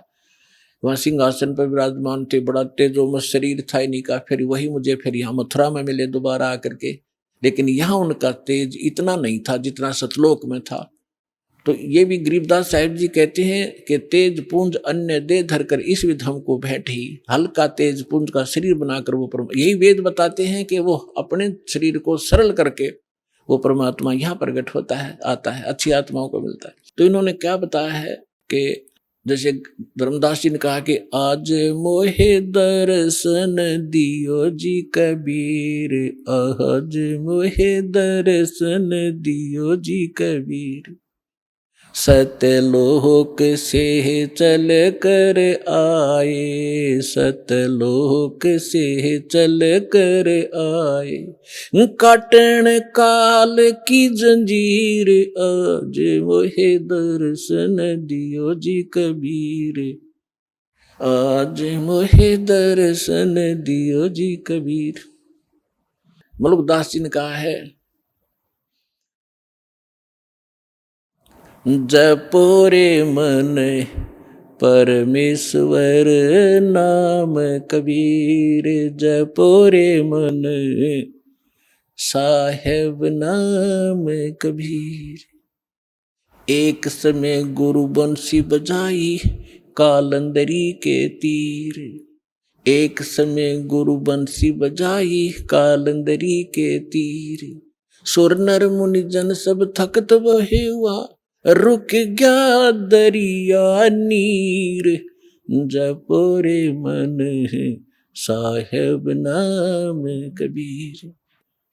Speaker 11: वहाँ सिंहासन पर विराजमान थे, बड़ा तेजोमय शरीर था इन्हीं का। फिर वही मुझे फिर यहाँ मथुरा में मिले दोबारा आकर के, लेकिन यहाँ उनका तेज इतना नहीं था जितना सतलोक में था। तो ये भी गरीबदास साहिब जी कहते हैं कि तेज पुंज अन्य दे धर कर इस विध हमको बैठी, हल्का तेज पुंज का शरीर बनाकर वो यही वेद बताते हैं कि वो अपने शरीर को सरल करके वो परमात्मा यहाँ प्रकट होता है, आता है, अच्छी आत्माओं को मिलता है। तो इन्होंने क्या बताया है कि जैसे धर्मदास जी ने कहा कि आज मोहे दर्शन दियो जी कबीर, आज मोहे दर्शन दियो जी कबीर, सतलोक से चल कर आए, सतलोक से चल कर आए, काटन काल की जंजीर, आज मोहे दर्शन दियो जी कबीर, आज मोहे दर्शन दियो जी कबीर। मुल्कदास जी ने कहा है, जपो रे मन परमेश्वर नाम कबीर, जपो रे मन साहेब नाम कबीर। एक समय गुरु बंसी बजाई कालंदरी के तीर, एक समय गुरु बंसी बजाई कालंदरी के तीर, सुर नर मुनि जन सब थकत बहे हुआ, रुक गया दरिया नीर, जपो रे मन साहेब नाम कबीर।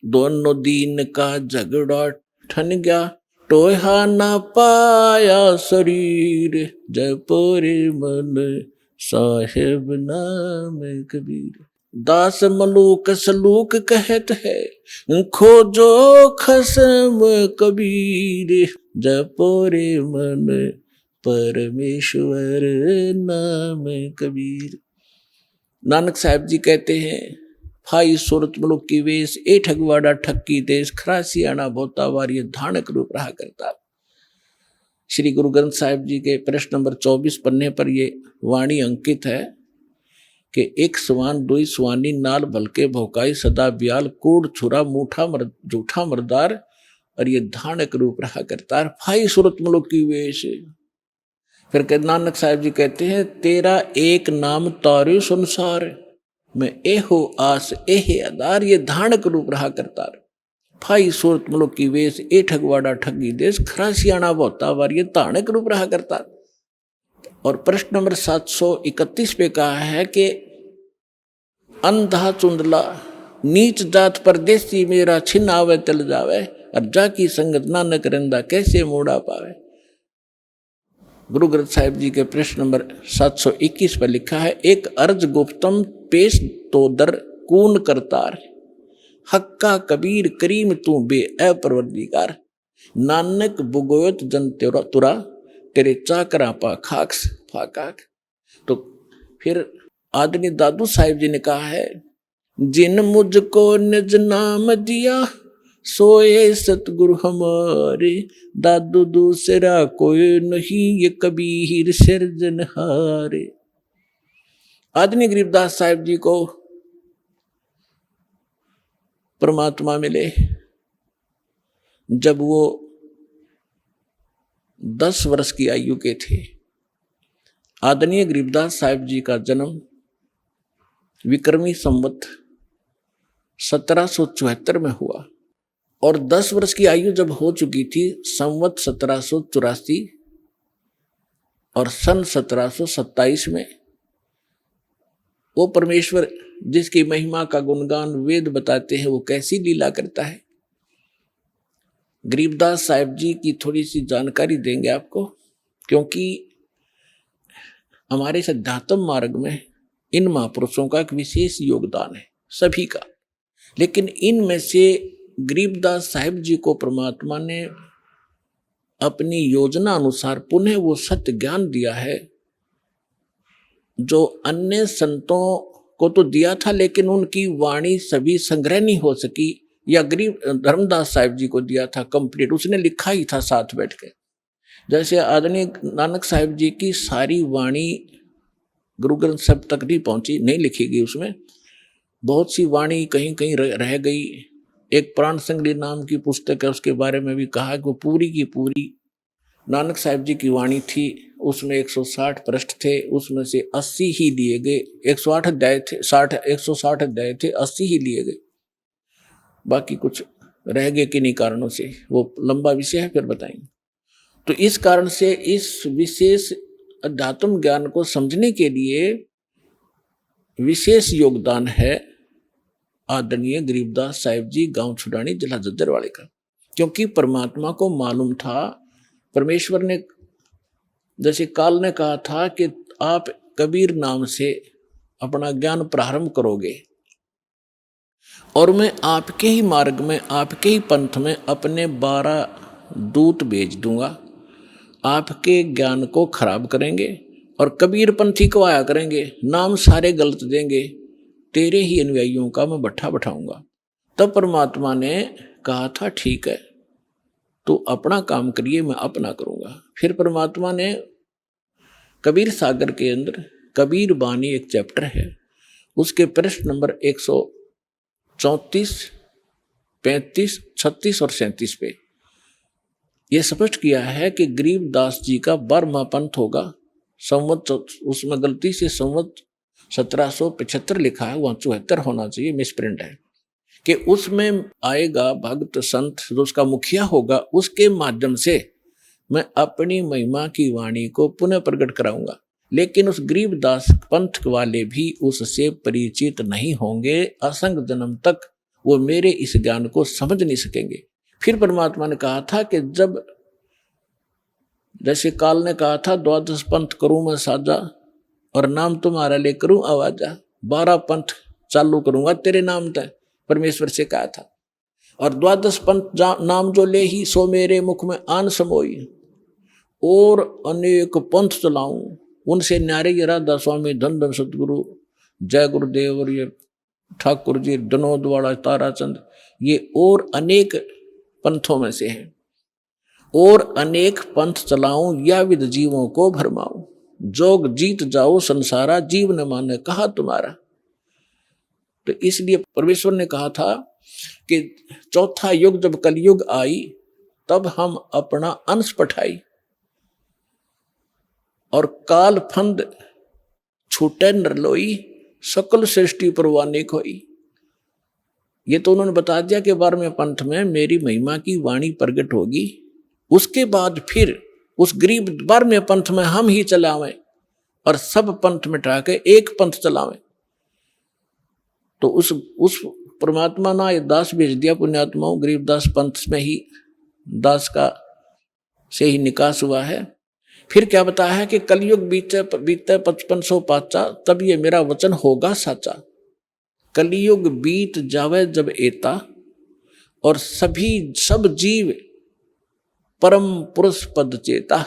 Speaker 11: दोनों दीन का झगड़ा ठन गया, टोहा ना पाया शरीर, जपो रे मन साहेब नाम कबीर। दास मलूक सलूक कहत है, खोजो खसम कबीर, जपो रे मन परमेश्वर नाम कबीर। नानक साहब जी कहते हैं, फाई सूरत मुलुक की वेश, ए ठगवाड़ा ठक्की देश, खरासी आना बोता वारी धानक रूप रहा करता। श्री गुरु ग्रंथ साहिब जी के प्रश्न नंबर 24 पन्ने पर ये वाणी अंकित है कि एक सवान दुई सवानी नाल भलके भौकाई सदा ब्याल, कूड़ छुरा मूठा जूठा मरदार, और ये धानक रूप रहा करता है। फाई सूरत मुलुक की वेश। फिर नानक साहब जी कहते हैं, तेरा एक नाम तारे संसार, मैं एहो आस एहे आधार, ये धानक रूप रहा करतार। फाई सूरत मुलक की वेश ए ठगवाड़ा ठगी देश, खरासियाना बहुता बार, ये धानक रूप रहा करतार। और प्रश्न नंबर 731 पे कहा है कि अंधा चुंदला नीच जात परदेसी, मेरा छिन आवे तल जावे, और जाकी संगत नानक रंदा, कैसे मोड़ा पावे। गुरु ग्रंथ साहिब जी के प्रश्न नंबर 721 पर लिखा है, एक अर्ज गुप्तम पेश तो दर कून करतार, हक्का कबीर करीम तू बे अपरवरदिगार, नानक बुगोयत जन तुरा, तेरे चाकरा पा खाक्स फाकाक। तो फिर आदरणीय दादू साहिब जी ने कहा है, जिन मुझको निज नाम दिया, सोए सतगुरु हमारे, दादू दूसरा कोई नहीं, ये कबीर सिरजनहारे। आदरणीय गरीबदास साहिब जी को परमात्मा मिले जब वो 10 वर्ष की आयु के थे। आदरणीय गरीबदास साहिब जी का जन्म विक्रमी संवत 1774 में हुआ और 10 वर्ष की आयु जब हो चुकी थी संवत 1784 और सन 1727 में वो परमेश्वर जिसकी महिमा का गुणगान वेद बताते हैं वो कैसी लीला करता है। गरीबदास साहिब जी की थोड़ी सी जानकारी देंगे आपको, क्योंकि हमारे अध्यात्म मार्ग में इन महापुरुषों का एक विशेष योगदान है सभी का, लेकिन इनमें से गरीबदास साहिब जी को परमात्मा ने अपनी योजना अनुसार पुनः वो सत्य ज्ञान दिया है जो अन्य संतों को तो दिया था, लेकिन उनकी वाणी सभी संग्रह नहीं हो सकी, या गरीब धर्मदास साहिब जी को दिया था कंप्लीट, उसने लिखा ही था साथ बैठ के। जैसे आदरणीय नानक साहिब जी की सारी वाणी गुरु ग्रंथ साहिब तक नहीं पहुंची, नहीं लिखी गई, उसमें बहुत सी वाणी कहीं कहीं रह गई। एक प्राण संग्रह नाम की पुस्तक है, उसके बारे में भी कहा कि वो पूरी की पूरी नानक साहिब जी की वाणी थी, उसमें 160 पृष्ठ थे, उसमें से 80 ही लिए गए, 108 अध्याय थे, 160 अध्याय थे, 80 ही लिए गए, बाकी कुछ रह गए किन्हीं कारणों से, वो लंबा विषय है, फिर बताएंगे। तो इस कारण से इस विशेष अध्यात्म ज्ञान को समझने के लिए विशेष योगदान है आदरणीय गरीबदास साहिब जी गांव छुडानी जिला जज्जरवाड़े का, क्योंकि परमात्मा को मालूम था, परमेश्वर ने जैसे काल ने कहा था कि आप कबीर नाम से अपना ज्ञान प्रारंभ करोगे और मैं आपके ही मार्ग में, आपके ही पंथ में अपने 12 दूत भेज दूंगा, आपके ज्ञान को खराब करेंगे और कबीर पंथी को आया करेंगे, नाम सारे गलत देंगे, तेरे ही अनुयायियों का मैं भट्ठा बैठाऊंगा। तब परमात्मा ने कहा था ठीक है, तो अपना काम करिए, मैं अपना करूंगा। फिर परमात्मा ने कबीर सागर के अंदर कबीर बानी एक चैप्टर है, उसके प्रश्न नंबर 134, 35, 36 और 37 पे यह स्पष्ट किया है कि गरीबदास जी का 12वां पंथ होगा। संवत उसमें गलती से संवत 1775 लिखा है, वहां 74 होना चाहिए, मिसप्रिंट है, कि उसमें आएगा भक्त संत जो उसका मुखिया होगा, उसके माध्यम से मैं अपनी महिमा की वाणी को पुनः प्रकट कराऊंगा। लेकिन उस गरीबदास पंथ वाले भी उससे परिचित नहीं होंगे, असंग जन्म तक वो मेरे इस ज्ञान को समझ नहीं सकेंगे। फिर परमात्मा ने कहा था कि जब जैसे काल ने कहा था 12 पंथ करूं मैं साजा और नाम तुम्हारा ले करूं आवाजा, 12 पंथ चालू करूंगा तेरे नाम तक, परमेश्वर से कहा था। और 12 पंथ नाम जो ले ही सो मेरे मुख में आन समोई, और अनेक पंथ चलाऊं उनसे न्यारे ये राधा स्वामी धन धन सतगुरु जय गुरुदेव और ये ठाकुर जी जनोद वाला ताराचंद, ये और अनेक पंथों में से हैं। और अनेक पंथ चलाऊं या विद जीवों को भरमाऊं, जोग जीत जाओ संसारा जीव न माने कहा तुम्हारा। तो इसलिए परमेश्वर ने कहा था कि चौथा युग जब कलयुग आई तब हम अपना अंश पठाई और काल फंद छूटे नरलोई सकल सृष्टि परवाने खोई। ये तो उन्होंने बता दिया कि 12वें पंथ में मेरी महिमा की वाणी प्रकट होगी। उसके बाद फिर उस गरीब 12वें पंथ में हम ही चलावें और सब पंथ मिटा के एक पंथ चलावें। तो उस परमात्मा ने ये दास भेज दिया पुण्यात्माओं, गरीबदास पंथ में ही दास का से ही निकास हुआ है। फिर क्या बताया है कि कलयुग बीते 5500 पाचा, तब ये मेरा वचन होगा साचा। कलयुग बीत जावे जब एता, और सब जीव परम पुरुष पद चेता।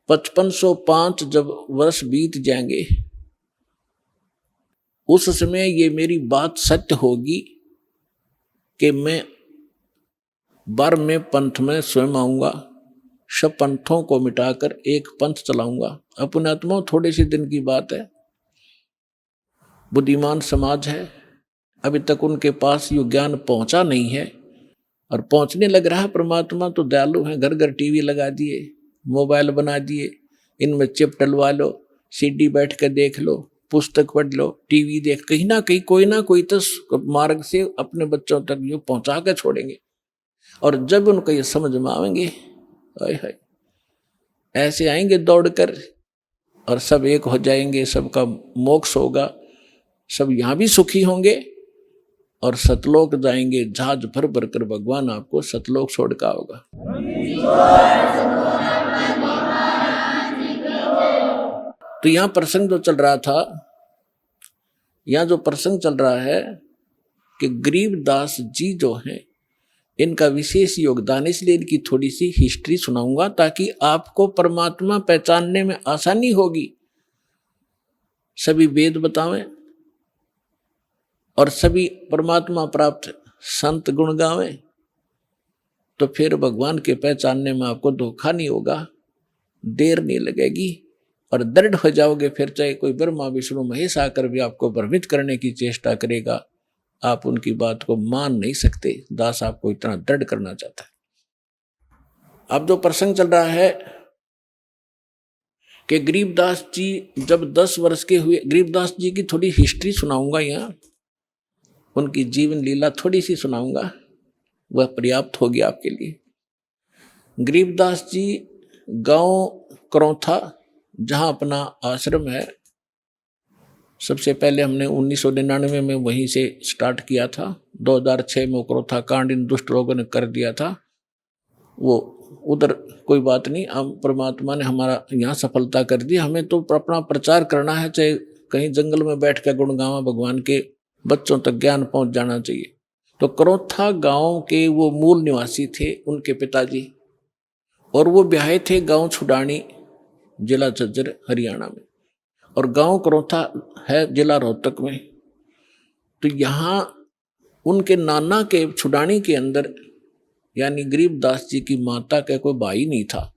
Speaker 11: 5505 जब वर्ष बीत जाएंगे, उस समय ये मेरी बात सत्य होगी कि मैं 12वें पंथ में स्वयं आऊंगा, सब पंथों को मिटाकर एक पंथ चलाऊंगा। अपने आत्मा थोड़े से दिन की बात है, बुद्धिमान समाज है, अभी तक उनके पास ये ज्ञान पहुंचा नहीं है, और पहुंचने लग रहा है। परमात्मा तो दयालु है, घर घर टीवी लगा दिए, मोबाइल बना दिए, इनमें चिप डलवा लो, सीडी बैठ कर देख लो, पुस्तक पढ़ लो, टीवी देख, कहीं ना कहीं कोई ना कोई तो मार्ग से अपने बच्चों तक ये पहुंचा कर छोड़ेंगे। और जब उनको ये समझ में आएंगे, हाय ऐसे आएंगे दौड़कर, और सब एक हो जाएंगे, सबका मोक्ष होगा, सब यहाँ भी सुखी होंगे और सतलोक जाएंगे। जहाज भर भर कर भगवान आपको सतलोक छोड़ का होगा। तो यहाँ प्रसंग जो चल रहा था, यहाँ जो प्रसंग चल रहा है कि गरीबदास जी जो हैं, इनका विशेष योगदान, इसलिए इनकी थोड़ी सी हिस्ट्री सुनाऊंगा ताकि आपको परमात्मा पहचानने में आसानी होगी। सभी वेद बतावें और सभी परमात्मा प्राप्त संत गुण गावें, तो फिर भगवान के पहचानने में आपको धोखा नहीं होगा, देर नहीं लगेगी और दृढ़ हो जाओगे। फिर चाहे कोई ब्रह्मा विष्णु महेश आकर भी आपको भ्रमित करने की चेष्टा करेगा, आप उनकी बात को मान नहीं सकते। दास आपको इतना दृढ़ करना चाहता है। अब जो प्रसंग चल रहा है कि गरीबदास जी जब 10 वर्ष के हुए, गरीबदास जी की थोड़ी हिस्ट्री सुनाऊंगा, यहाँ उनकी जीवन लीला थोड़ी सी सुनाऊंगा, वह पर्याप्त होगी आपके लिए। गरीबदास जी गांव करौथा, जहां अपना आश्रम है, सबसे पहले हमने 1999 में वहीं से स्टार्ट किया था। 2006 में करौथा कांड इन दुष्ट लोगों ने कर दिया था, वो उधर कोई बात नहीं, हम परमात्मा ने हमारा यहाँ सफलता कर दी। हमें तो अपना प्रचार करना है, चाहे कहीं जंगल में बैठ कर गुणगावा भगवान के, बच्चों तक ज्ञान पहुंच जाना चाहिए। तो करौथा गांव के वो मूल निवासी थे उनके पिताजी, और वो ब्याहे थे गांव छुडानी, जिला झज्जर हरियाणा में, और गांव करौथा है जिला रोहतक में। तो यहाँ उनके नाना के छुडानी के अंदर, यानी गरीबदास जी की माता का कोई भाई नहीं था,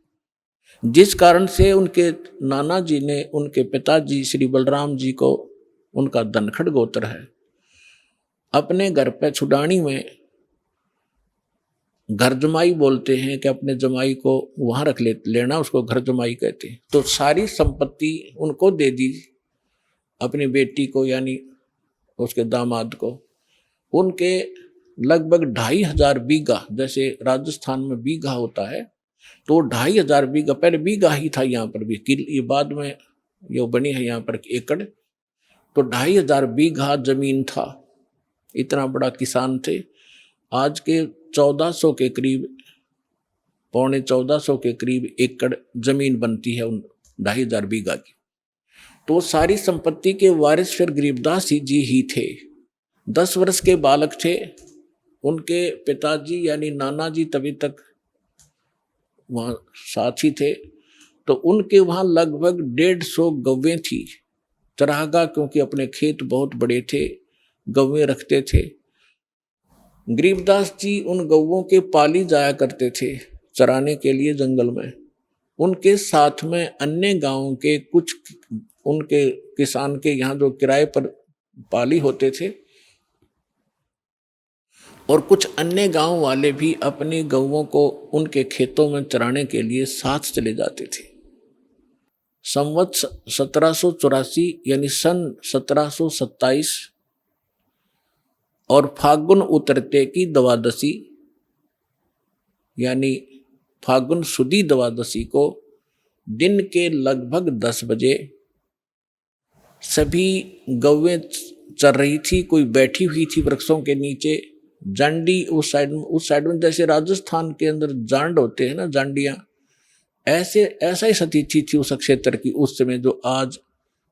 Speaker 11: जिस कारण से उनके नाना जी ने उनके पिताजी श्री बलराम जी को, उनका धनखड़ गोत्र है, अपने घर पे छुडानी में घर जमाई बोलते हैं कि अपने जमाई को वहां रख लेना, उसको घर जमाई कहते हैं। तो सारी संपत्ति उनको दे दी, अपनी बेटी को यानी उसके दामाद को। उनके लगभग 2500 बीघा, जैसे राजस्थान में बीघा होता है, तो 2500 बीघा, पहले बीघा ही था यहाँ पर भी, ये बाद में ये बनी है यहाँ पर एकड़। तो 2500 बीघा जमीन था, इतना बड़ा किसान थे। आज के 1400 के करीब, पौने 1400 के करीब एकड़ जमीन बनती है उन 2500 बीघा की। तो सारी संपत्ति के वारिस फिर गरीबदास जी ही थे। 10 वर्ष के बालक थे, उनके पिताजी यानी नाना जी तभी तक वहाँ साथी थे। तो उनके वहाँ लगभग 150 गौवें थी, चरागाह, क्योंकि अपने खेत बहुत बड़े थे, गौवें रखते थे। गरीबदास जी उन गौवों के पाली जाया करते थे चराने के लिए जंगल में। उनके साथ में अन्य गांवों के कुछ उनके किसान के यहाँ जो किराए पर पाली होते थे, और कुछ अन्य गांव वाले भी अपनी गौवों को उनके खेतों में चराने के लिए साथ चले जाते थे। संवत 1784 यानी सन 1727 और फागुन उतरते की द्वादशी यानी फागुन सुदी द्वादशी को दिन के लगभग 10 बजे सभी गौवें चल रही थी, कोई बैठी हुई थी वृक्षों के नीचे। जांडी उस साइड में जैसे राजस्थान के अंदर जांड होते हैं ना, जांडियां, ऐसा ही स्थिति थी उस क्षेत्र की उस समय, जो आज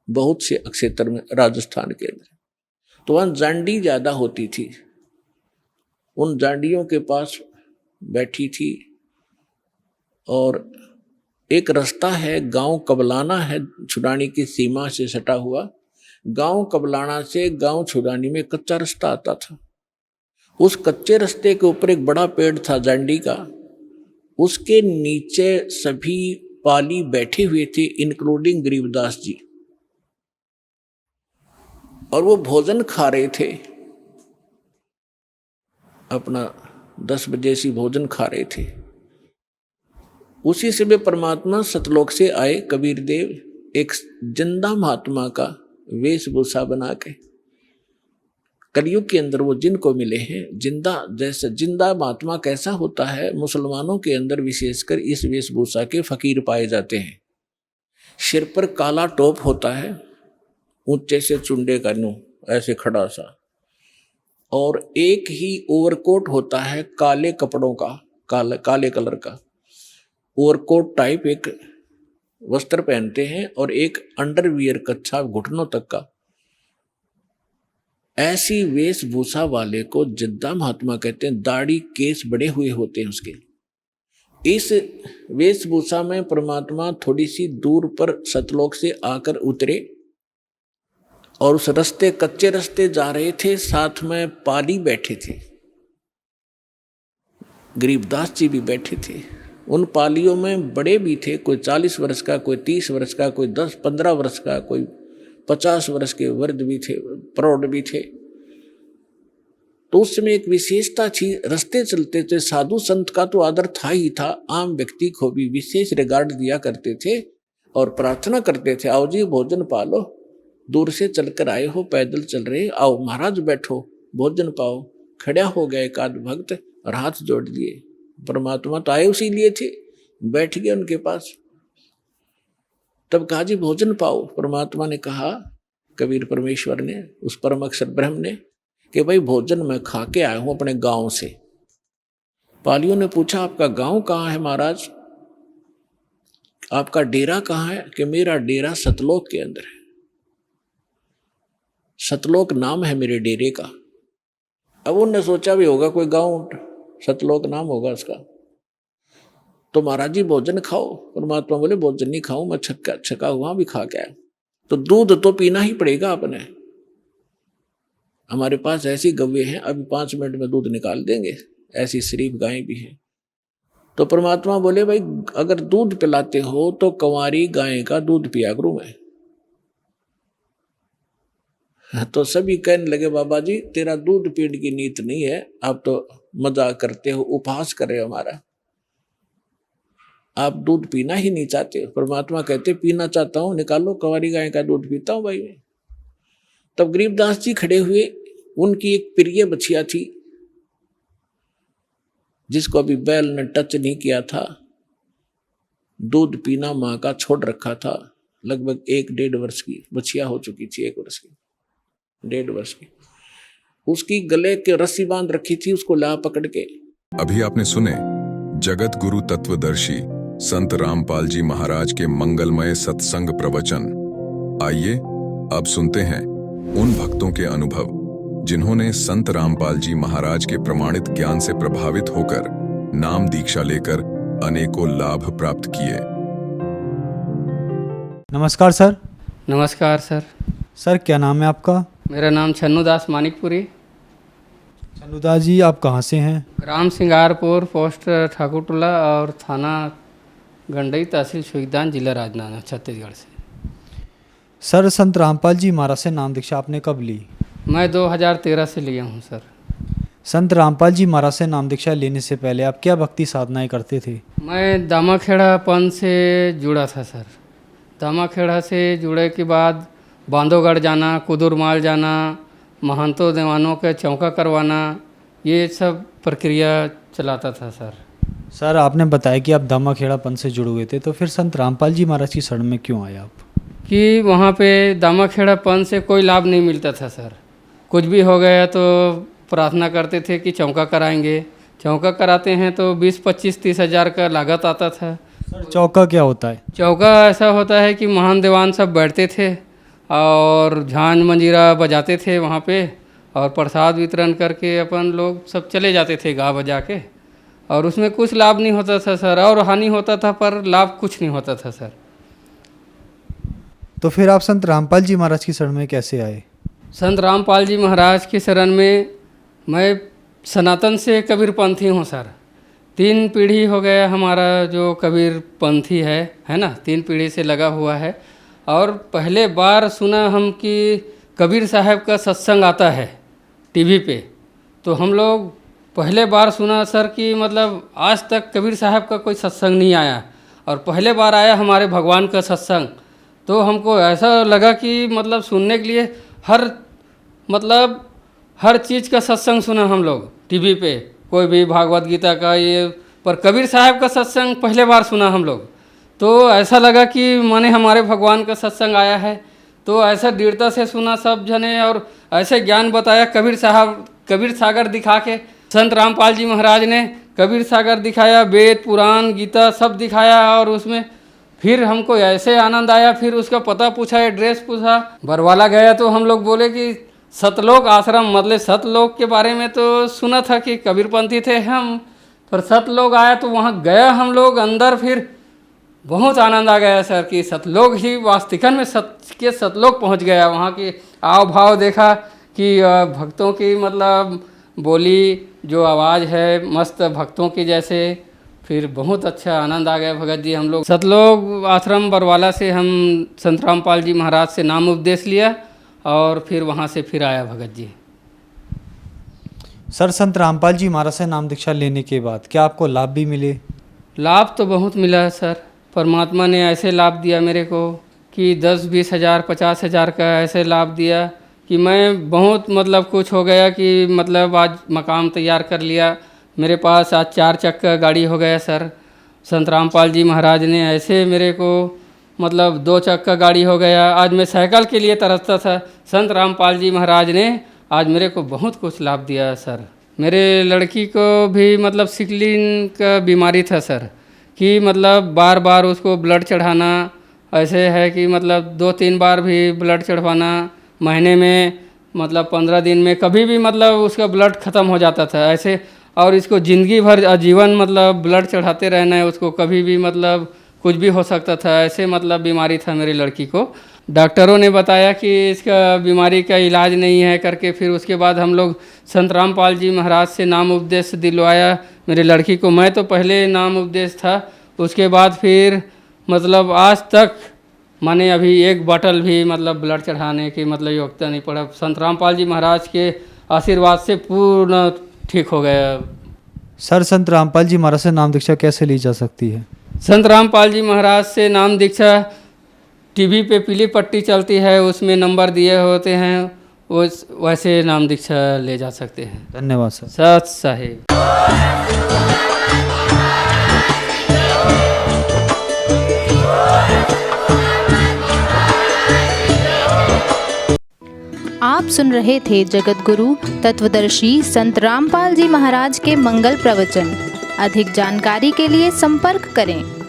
Speaker 11: बहुत से क्षेत्र में राजस्थान के अंदर। तो वहाँ जांडी ज्यादा होती थी, उन जांडियों के पास बैठी थी। और एक रास्ता है, गांव कबलाना है, छुड़ानी की सीमा से सटा हुआ। गांव कबलाना से गांव छुड़ानी में कच्चा रास्ता आता था। उस कच्चे रास्ते के ऊपर एक बड़ा पेड़ था जांडी का, उसके नीचे सभी पाली बैठे हुए थे, इंक्लूडिंग गरीबदास जी, और वो भोजन खा रहे थे अपना 10 बजे से भोजन खा रहे थे। उसी समय परमात्मा सतलोक से आए कबीर देव, एक जिंदा महात्मा का वेशभूषा बना के। कलयुग के अंदर वो जिनको मिले हैं जिंदा, जैसे जिंदा महात्मा कैसा होता है, मुसलमानों के अंदर विशेषकर इस वेशभूषा के फकीर पाए जाते हैं। सिर पर काला टोप होता है, ऊंचे से चुंडे का नू ऐसे खड़ा सा, और एक ही ओवरकोट होता है काले कपड़ों का, काले कलर का ओवरकोट टाइप एक वस्त्र पहनते हैं, और एक अंडरवियर कच्छा घुटनों तक का। ऐसी वेशभूषा वाले को जिद्दा महात्मा कहते हैं। दाढ़ी केस बड़े हुए होते हैं उसके। इस वेशभूषा में परमात्मा थोड़ी सी दूर पर सतलोक से आकर उतरे, और उस रास्ते, कच्चे रास्ते जा रहे थे, साथ में पाली बैठे थे, गरीबदास जी भी बैठे थे। उन पालियों में बड़े भी थे, कोई 40 वर्ष का, कोई 30 वर्ष का, कोई 10-15 वर्ष का, कोई 50 वर्ष के वृद्ध भी थे, प्रौढ़ भी थे। तो उस समय एक विशेषता थी, रास्ते चलते थे, साधु संत का तो आदर था ही था, आम व्यक्ति को भी विशेष रिगार्ड दिया करते थे और प्रार्थना करते थे, आओ जी भोजन पालो, दूर से चलकर आए हो, पैदल चल रहे, आओ महाराज बैठो भोजन पाओ। खड़ा हो गया एक आध भक्त और हाथ जोड़ दिए। परमात्मा तो आए उसी लिए थे, बैठ गए उनके पास। तब कहा जी भोजन पाओ। परमात्मा ने कहा, कबीर परमेश्वर ने, उस परम अक्षर ब्रह्म ने, कि भाई भोजन मैं खा के आया हूं अपने गांव से। पालियों ने पूछा आपका गांव कहाँ है महाराज, आपका डेरा कहाँ है? कि मेरा डेरा सतलोक के अंदर है, सतलोक नाम है मेरे डेरे का। अब उनने सोचा भी होगा कोई गांव सतलोक नाम होगा उसका। तो महाराज जी भोजन खाओ। परमात्मा बोले भोजन नहीं खाऊं, मैं छका हुआ भी खा के आया। तो दूध तो पीना ही पड़ेगा अपने, हमारे पास ऐसी गव्वे हैं, अभी 5 मिनट में दूध निकाल देंगे, ऐसी शरीफ गायें भी हैं। तो परमात्मा बोले भाई अगर दूध पिलाते हो तो कंवारी गाय का दूध पिया करूं मैं। तो सभी कहने लगे बाबा जी तेरा दूध पीने की नीत नहीं है, आप तो मजाक करते हो, उपहास कर रहे हो हमारा, आप दूध पीना ही नहीं चाहते हो। परमात्मा कहते पीना चाहता हूं, निकालो, कंवारी गाय का दूध पीता हूं भाई मैं। तब गरीबदास जी खड़े हुए, उनकी एक प्रिय बछिया थी जिसको अभी बैल ने टच नहीं किया था, दूध पीना माँ का छोड़ रखा था, लगभग 1-1.5 वर्ष की बछिया हो चुकी थी, 1 वर्ष की, 1.5 वर्ष की। उसकी गले के रस्सी बांध रखी थी, उसको ला पकड़ के।
Speaker 1: अभी आपने सुने जगत गुरु तत्वदर्शी संत रामपाल जी महाराज के मंगलमय सत्संग प्रवचन। आइए अब सुनते हैं उन भक्तों के अनुभव जिन्होंने संत रामपाल जी महाराज के प्रमाणित ज्ञान से प्रभावित होकर नाम दीक्षा लेकर अनेकों लाभ प्राप्त किए।
Speaker 12: नमस्कार सर।
Speaker 13: नमस्कार सर।
Speaker 12: सर क्या नाम है आपका?
Speaker 13: मेरा नाम छन्नू दास मानिकपुरी।
Speaker 12: छन्नू दास जी आप कहाँ से हैं?
Speaker 13: ग्राम सिंगारपुर, पोस्ट ठाकुरटोला और थाना गंडई, तहसील सुईदान, जिला राजनांदगांव, छत्तीसगढ़ से।
Speaker 12: सर संत रामपाल जी महाराज से नाम दीक्षा आपने कब ली?
Speaker 13: मैं 2013 से लिया हूँ सर।
Speaker 12: संत रामपाल जी महाराज से नाम दीक्षा लेने से पहले आप क्या भक्ति साधनाएं करते थे?
Speaker 13: मैं दामाखेड़ा पंथ से जुड़ा था सर, दामाखेड़ा से जुड़े के बाद बांधोगढ़ जाना, कुदुरमाल जाना, महंतों देवानों के चौका करवाना, ये सब प्रक्रिया चलाता था सर।
Speaker 12: सर आपने बताया कि आप दामाखेड़ा पंथ से जुड़े हुए थे, तो फिर संत रामपाल जी महाराज की शरण में क्यों आए आप?
Speaker 13: कि वहाँ पे दामाखेड़ा पंथ से कोई लाभ नहीं मिलता था सर। कुछ भी हो गया तो प्रार्थना करते थे कि चौका कराएंगे, चौका कराते हैं तो 20, 25, 30 हज़ार का लागत आता था।
Speaker 12: सर चौका क्या होता है?
Speaker 13: चौका ऐसा होता है कि महान दीवान सब बैठते थे और झांझ मंजीरा बजाते थे वहाँ पे, और प्रसाद वितरण करके अपन लोग सब चले जाते थे गा बजा के, और उसमें कुछ लाभ नहीं होता था सर, और हानि होता था पर लाभ कुछ नहीं होता था सर।
Speaker 12: तो फिर आप संत रामपाल जी महाराज की शरण में कैसे आए?
Speaker 13: संत रामपाल जी महाराज की शरण में मैं सनातन से कबीर पंथी हूँ सर। 3 पीढ़ी हो गया हमारा जो कबीर पंथी है ना, 3 पीढ़ी से लगा हुआ है। और पहले बार सुना हम कि कबीर साहब का सत्संग आता है टीवी पे, तो हम लोग पहले बार सुना सर कि मतलब आज तक कबीर साहब का कोई सत्संग नहीं आया, और पहले बार आया हमारे भगवान का सत्संग। तो हमको ऐसा लगा कि मतलब सुनने के लिए हर चीज़ का सत्संग सुना हम लोग टीवी पे, कोई भी भागवत गीता का ये, पर कबीर साहब का सत्संग पहले बार सुना हम लोग। तो ऐसा लगा कि माने हमारे भगवान का सत्संग आया है। तो ऐसा दृढ़ता से सुना सब जने, और ऐसे ज्ञान बताया कबीर साहब, कबीर सागर दिखा के संत रामपाल जी महाराज ने कबीर सागर दिखाया, वेद पुराण गीता सब दिखाया, और उसमें फिर हमको ऐसे आनंद आया। फिर उसका पता पूछा, एड्रेस पूछा, बरवाला गया तो हम लोग बोले कि सतलोक आश्रम, मतलब सतलोक के बारे में तो सुना था कि कबीरपंथी थे हम, पर सतलोक आया तो वहाँ गया हम लोग अंदर, फिर बहुत आनंद आ गया सर कि सतलोक ही वास्तविकन में सतलोक पहुँच गया। वहाँ की आव भाव देखा कि भक्तों की मतलब बोली जो आवाज़ है मस्त भक्तों की जैसे, फिर बहुत अच्छा आनंद आ गया भगत जी। हम लोग सतलोक आश्रम बरवाला से हम संत रामपाल जी महाराज से नाम उपदेश लिया, और फिर वहाँ से फिर आया भगत जी।
Speaker 12: सर संत रामपाल जी महाराज से नाम दीक्षा लेने के बाद क्या आपको लाभ भी मिले?
Speaker 13: लाभ तो बहुत मिला सर। परमात्मा ने ऐसे लाभ दिया मेरे को कि 10, 20 हज़ार 50 हज़ार का ऐसे लाभ दिया कि मैं बहुत मतलब कुछ हो गया कि मतलब आज मकाम तैयार कर लिया। मेरे पास आज 4 चक्का गाड़ी हो गया सर। संत रामपाल जी महाराज ने ऐसे मेरे को मतलब 2 चक्का गाड़ी हो गया। आज मैं साइकिल के लिए तरसता था, संत रामपाल जी महाराज ने आज मेरे को बहुत कुछ लाभ दिया सर। मेरे लड़की को भी मतलब सिकलिन का बीमारी था सर, कि मतलब बार बार उसको ब्लड चढ़ाना, ऐसे है कि मतलब 2-3 बार भी ब्लड चढ़वाना, महीने में मतलब 15 दिन में कभी भी मतलब उसका ब्लड ख़त्म हो जाता था ऐसे। और इसको ज़िंदगी भर आजीवन मतलब ब्लड चढ़ाते रहना है उसको, कभी भी मतलब कुछ भी हो सकता था ऐसे मतलब बीमारी था मेरी लड़की को। डॉक्टरों ने बताया कि इसका बीमारी का इलाज नहीं है करके, फिर उसके बाद हम लोग संत रामपाल जी महाराज से नाम उपदेश दिलवाया मेरी लड़की को। मैं तो पहले नाम उपदेश था, उसके बाद फिर मतलब आज तक मैंने अभी 1 बॉटल भी मतलब ब्लड चढ़ाने की मतलब योग्यता नहीं पड़ा। संत रामपाल जी महाराज के आशीर्वाद से पूर्ण ठीक हो गया।
Speaker 12: सर संत रामपाल जी महाराज से नाम दीक्षा कैसे ली जा सकती है?
Speaker 13: संत रामपाल जी महाराज से नाम दीक्षा टीवी पे पीली पट्टी चलती है, उसमें नंबर दिए होते हैं, उस वैसे नाम दीक्षा ले जा सकते हैं।
Speaker 12: धन्यवाद सर।
Speaker 13: सत साहिब।
Speaker 14: आप सुन रहे थे जगत गुरु तत्वदर्शी संत रामपाल जी महाराज के मंगल प्रवचन। अधिक जानकारी के लिए संपर्क करें।